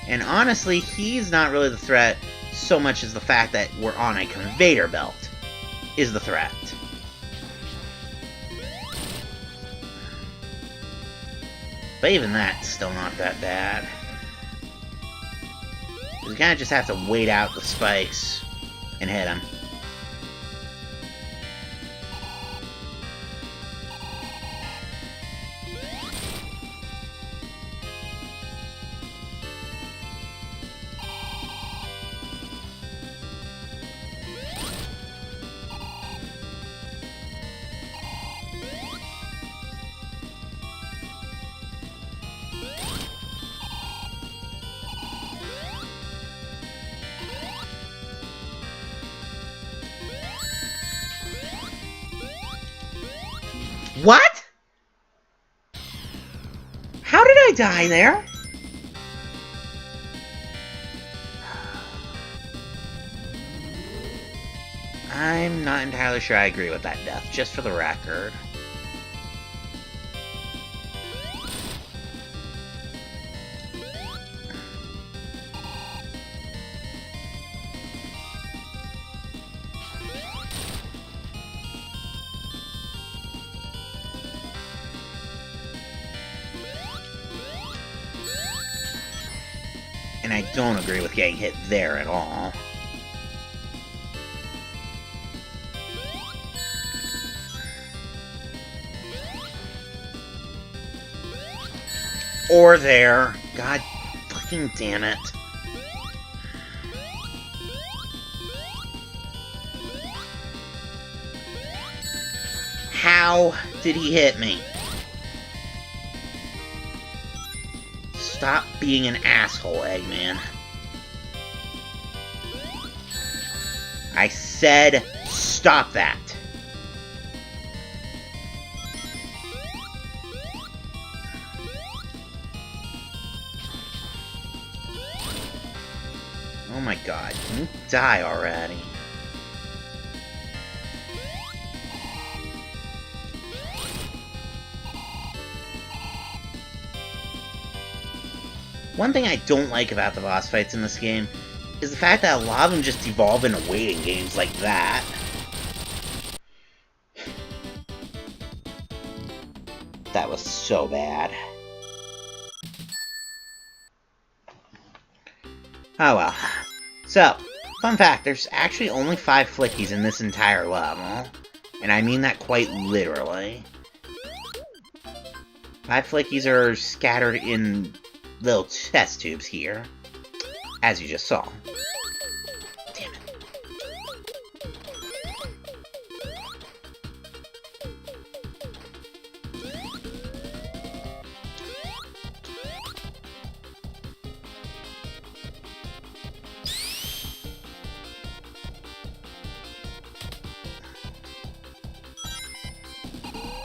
And honestly, he's not really the threat so much as the fact that we're on a conveyor belt is the threat. But even that's still not that bad. We kind of just have to wait out the spikes and hit him. What? How did I die there? I'm not entirely sure I agree with that death, just for the record. And I don't agree with getting hit there at all. Or there. God fucking damn it. How did he hit me? Stop being an asshole, Eggman. I said stop that. Oh my god, can you die already? One thing I don't like about the boss fights in this game is the fact that a lot of them just evolve into waiting games like that. That was so bad. Oh well. So, fun fact, there's actually only 5 flickies in this entire level. And I mean that quite literally. 5 flickies are scattered in little test tubes here, as you just saw. Damn it.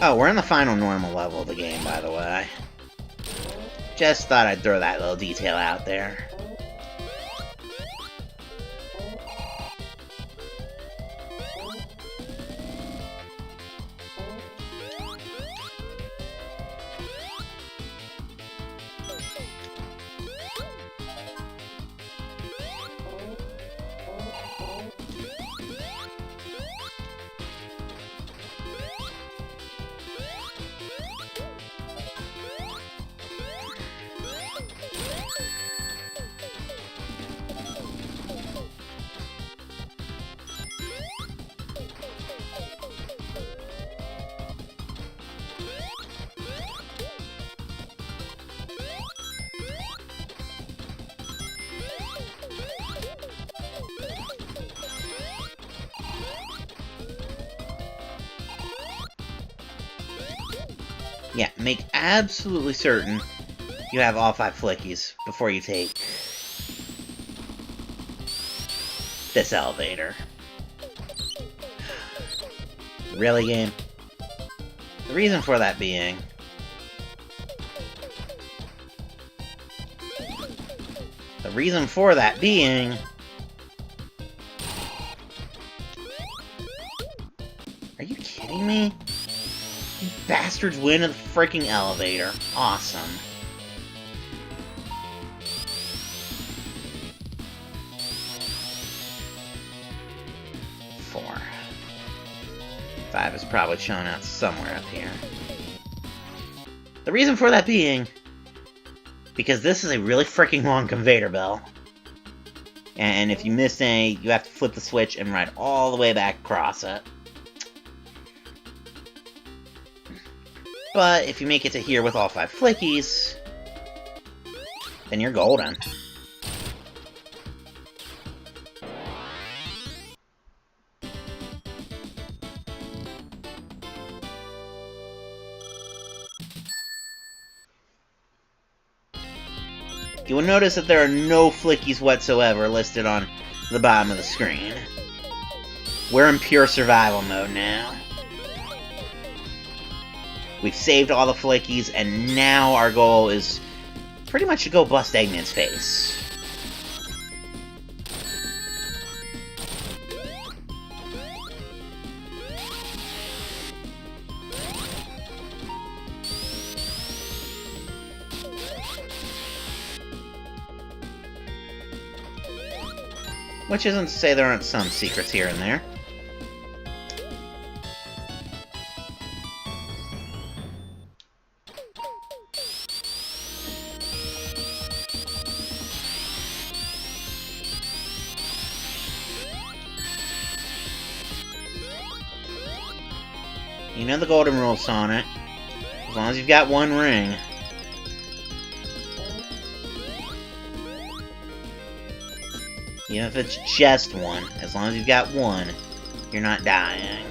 Oh, we're in the final normal level of the game, by the way. Just thought I'd throw that little detail out there. Yeah, make absolutely certain you have all 5 flickies before you take this elevator. Really, game? The reason for that being... Are you kidding me? You bastards win in the freaking elevator. Awesome. Four. 5 is probably showing out somewhere up here. The reason for that being, because this is a really freaking long conveyor belt. And if you miss any, you have to flip the switch and ride all the way back across it. But if you make it to here with all 5 flickies, then you're golden. You will notice that there are no flickies whatsoever listed on the bottom of the screen. We're in pure survival mode now. We've saved all the flickies, and now our goal is pretty much to go bust Eggman's face. Which isn't to say there aren't some secrets here and there. You know the golden rule, Sonic. As long as you've got 1 ring. Even if it's just 1, as long as you've got 1, you're not dying.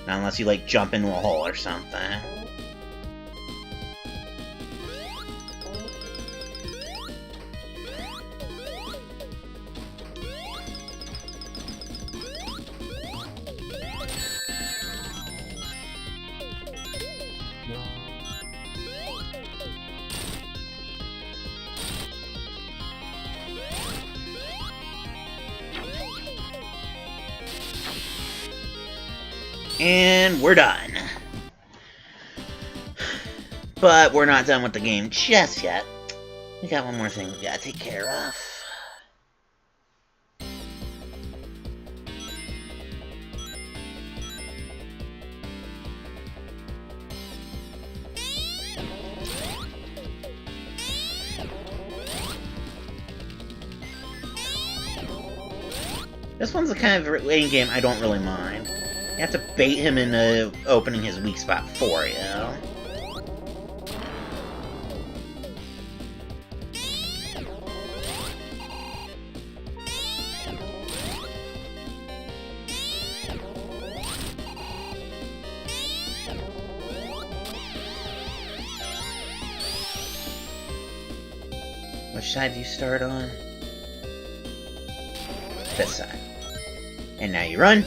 Not unless you, like, jump into a hole or something. And we're done. But we're not done with the game just yet. We got one more thing we gotta take care of. This one's the kind of lane game I don't really mind. You have to bait him into opening his weak spot for you. Which side do you start on? This side. And now you run.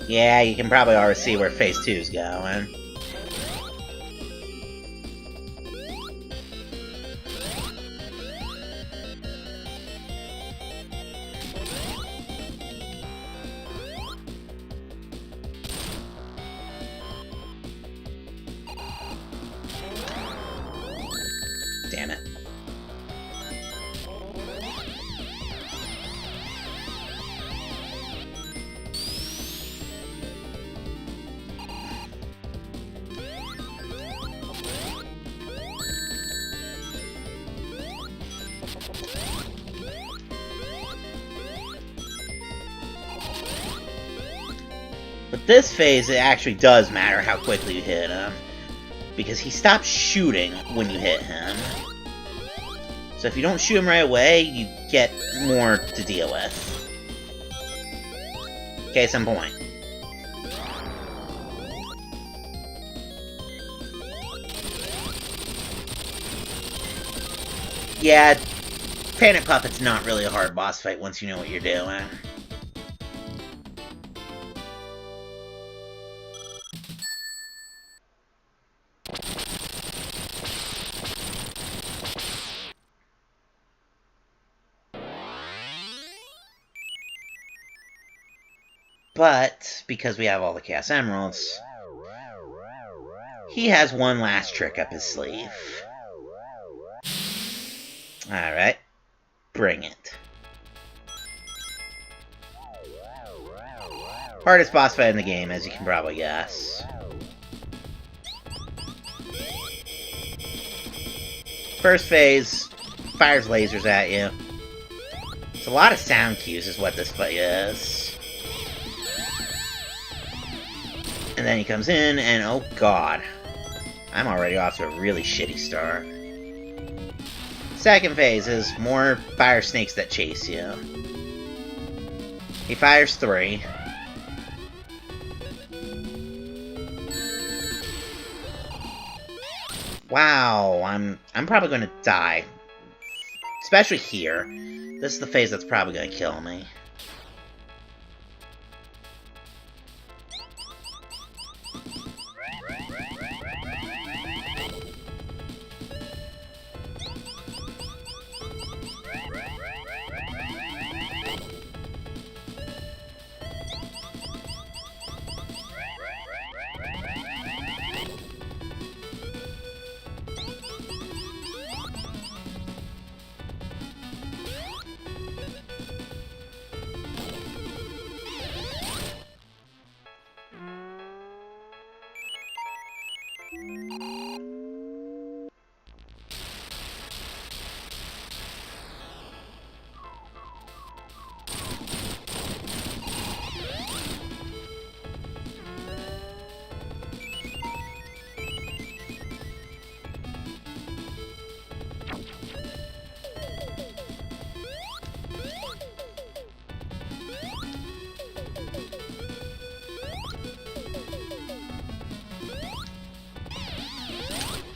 Yeah, you can probably already see where Phase 2's going. Damn it. But this phase, it actually does matter how quickly you hit him. Because he stops shooting when you hit him. So if you don't shoot him right away, you get more to deal with. Case in point. Yeah, Panic Puppet's not really a hard boss fight once you know what you're doing. But, because we have all the Chaos Emeralds, he has one last trick up his sleeve. Alright, bring it. Hardest boss fight in the game, as you can probably guess. First phase, fires lasers at you. It's a lot of sound cues is what this fight is. And then he comes in, and oh god. I'm already off to a really shitty start. Second phase is more fire snakes that chase you. He fires 3. Wow, I'm probably gonna die. Especially here. This is the phase that's probably gonna kill me.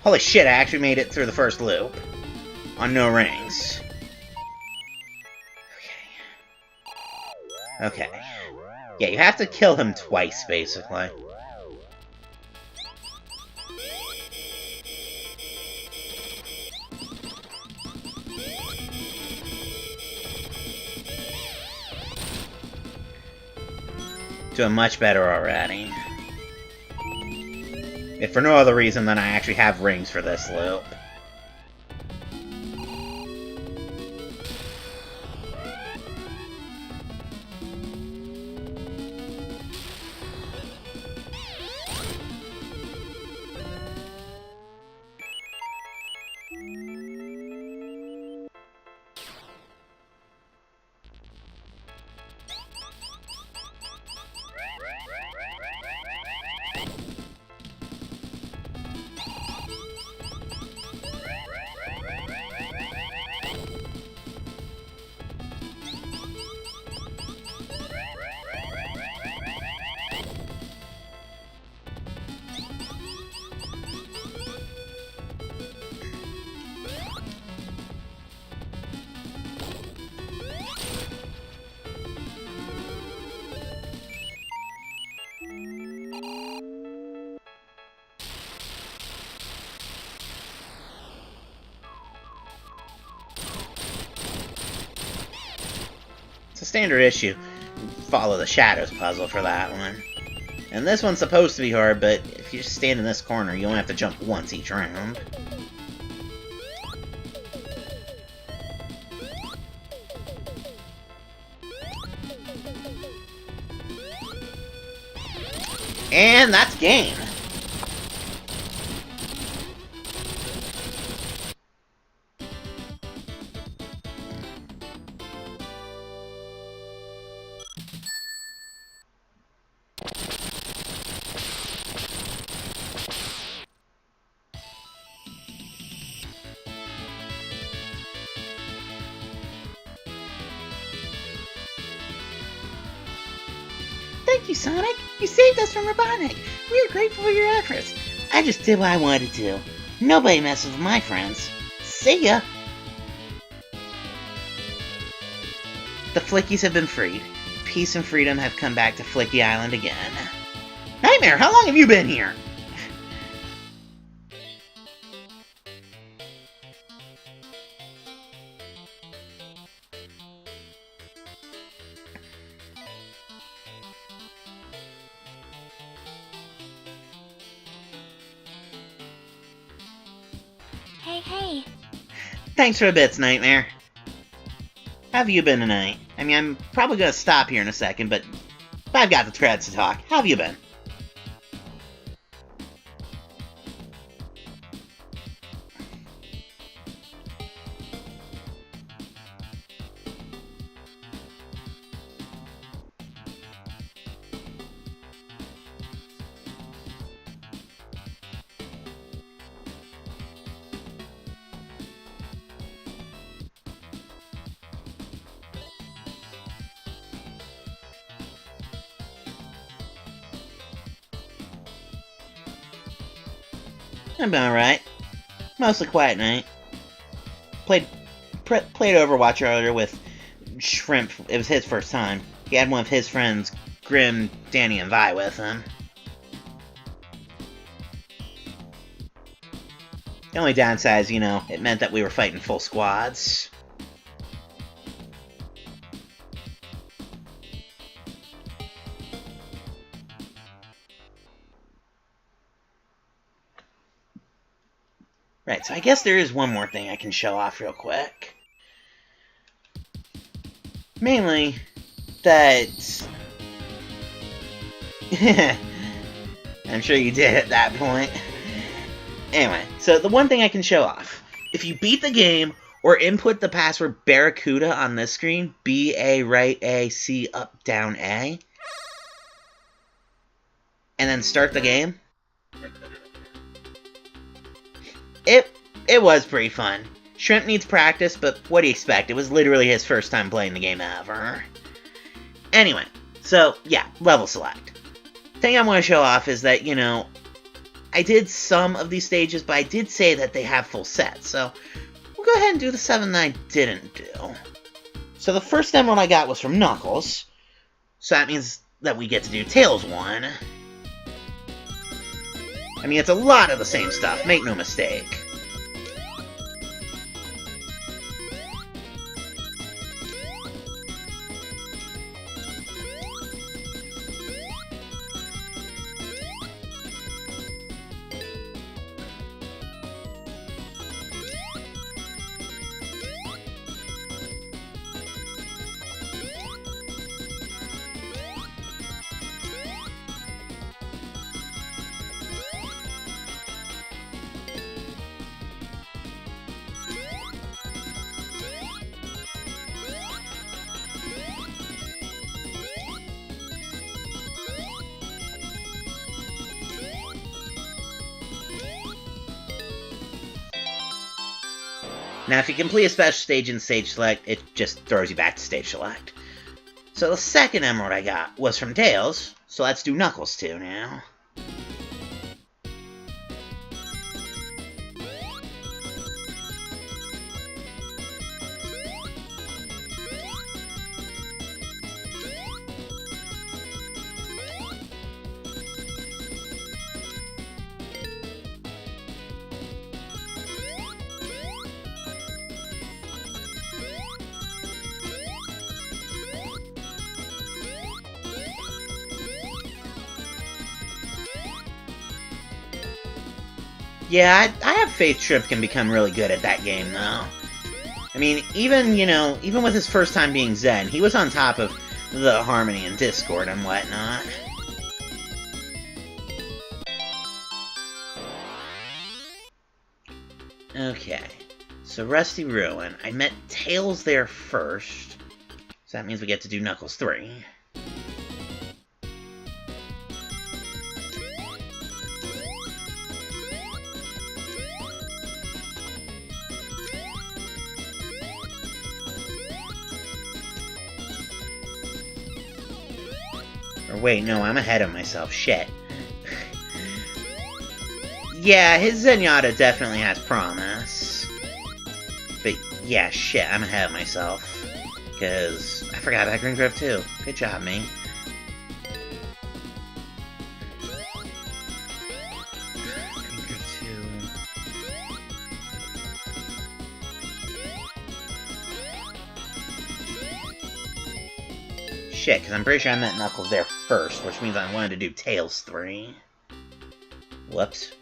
Holy shit, I actually made it through the first loop. On no rings. Okay. Okay. Yeah, you have to kill him twice, basically. Doing much better already. If for no other reason than I actually have rings for this loop. It's a standard issue. Follow the shadows puzzle for that one. And this one's supposed to be hard, but if you just stand in this corner, you only have to jump once each round. And that's game. Thank you, Sonic. You saved us from Robotnik. We are grateful for your efforts. I just did what I wanted to do. Nobody messes with my friends. See ya. The Flickies have been freed. Peace and freedom have come back to Flicky Island again. Nightmare, how long have you been here? Thanks for the bits, Nightmare. How have you been tonight? I mean, I'm probably gonna stop here in a second, but I've got the threads to talk. How have you been? I've been alright. Mostly quiet night. Played Overwatch earlier with Shrimp. It was his first time. He had one of his friends, Grim, Danny, and Vi with him. The only downside is, it meant that we were fighting full squads. Right, so I guess there is one more thing I can show off real quick. Mainly, that... I'm sure you did at that point. Anyway, so the one thing I can show off. If you beat the game, or input the password Barracuda on this screen, B-A, right A, C, up, down, A, and then start the game, it was pretty fun. Shrimp needs practice, but what do you expect? It was literally his first time playing the game ever. Anyway, so yeah, level select. Thing I want to show off is that, I did some of these stages, but I did say that they have full sets, so we'll go ahead and do the 7 that I didn't do. So the first emerald I got was from Knuckles, so that means that we get to do Tails one. I mean, it's a lot of the same stuff, make no mistake. Now, if you complete a special stage in Stage Select, it just throws you back to Stage Select. So the second emerald I got was from Tails, so let's do Knuckles 2 now. Yeah, I have faith Shrimp can become really good at that game, though. I mean, even with his first time being Zen, he was on top of the Harmony and Discord and whatnot. Okay, so Rusty Ruin. I met Tails there first, so that means we get to do Knuckles 3. Or wait, no, I'm ahead of myself. Shit. Yeah, his Zenyatta definitely has promise. But yeah, shit, I'm ahead of myself. Because I forgot about Green Grove too. Good job, me. Green Grove 2. Shit, because I'm pretty sure I met Knuckles there first, which means I wanted to do Tails 3. Whoops.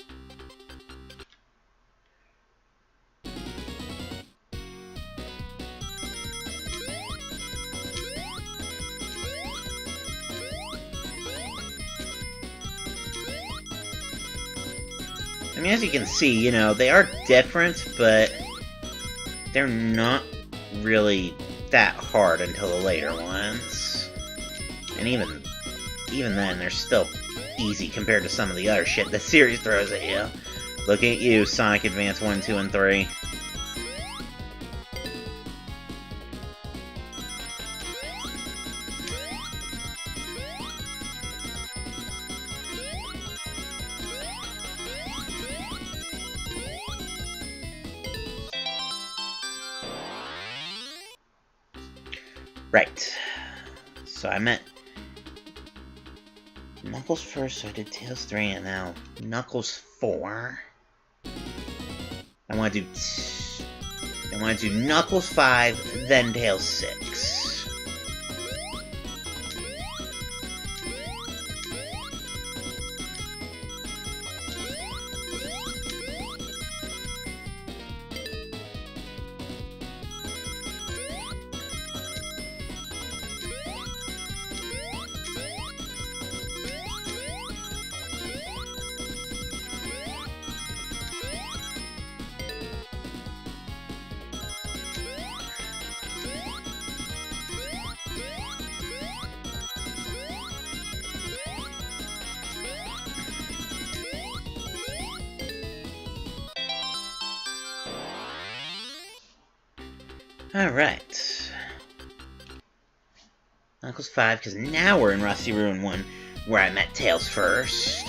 I mean, as you can see, you know, they are different, but they're not really that hard until the later ones. And even then, they're still easy compared to some of the other shit the series throws at you. Looking at you, Sonic Advance 1, 2, and 3. Right. So I meant Knuckles first, so I did Tails 3, and now Knuckles 4. I want to do Knuckles 5, then Tails 6. Alright. Knuckles 5, because now we're in Rusty Ruin 1, where I met Tails first.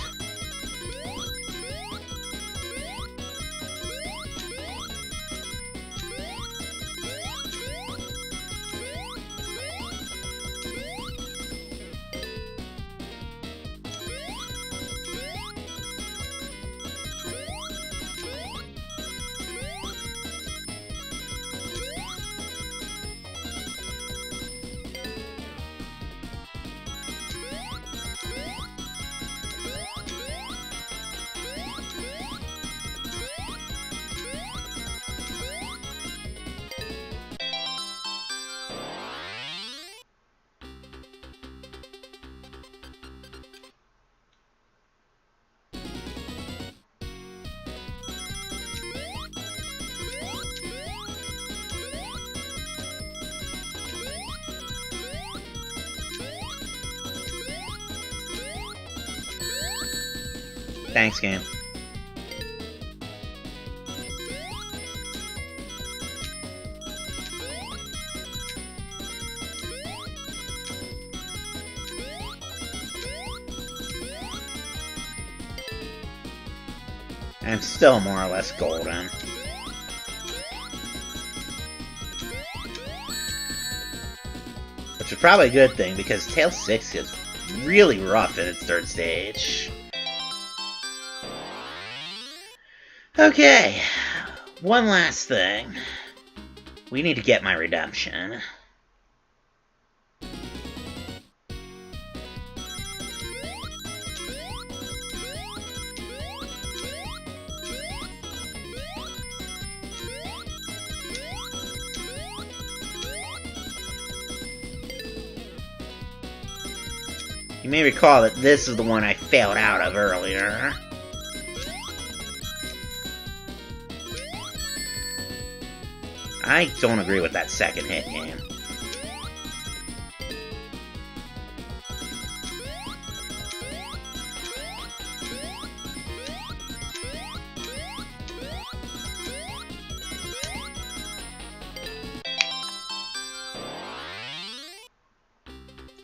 Thanks, game. I'm still more or less golden. Which is probably a good thing, because Tails 6 is really rough in its third stage. Okay, one last thing. We need to get my redemption. You may recall that this is the one I failed out of earlier. I don't agree with that second hit, game.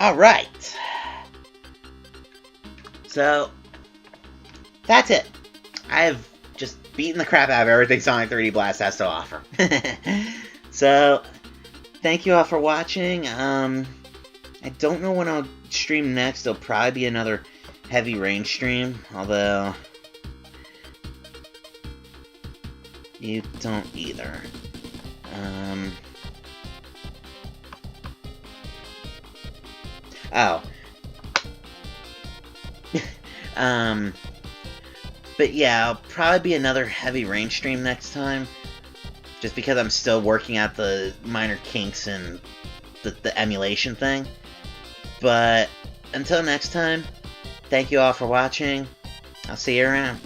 Alright. So, that's it. I've just beaten the crap out of everything Sonic 3D Blast has to offer. So, thank you all for watching. I don't know when I'll stream next. There'll probably be another Heavy Rain stream, although you don't either. Oh. But yeah, I'll probably be another Heavy Rain stream next time. Just because I'm still working out the minor kinks and the emulation thing. But until next time, thank you all for watching. I'll see you around.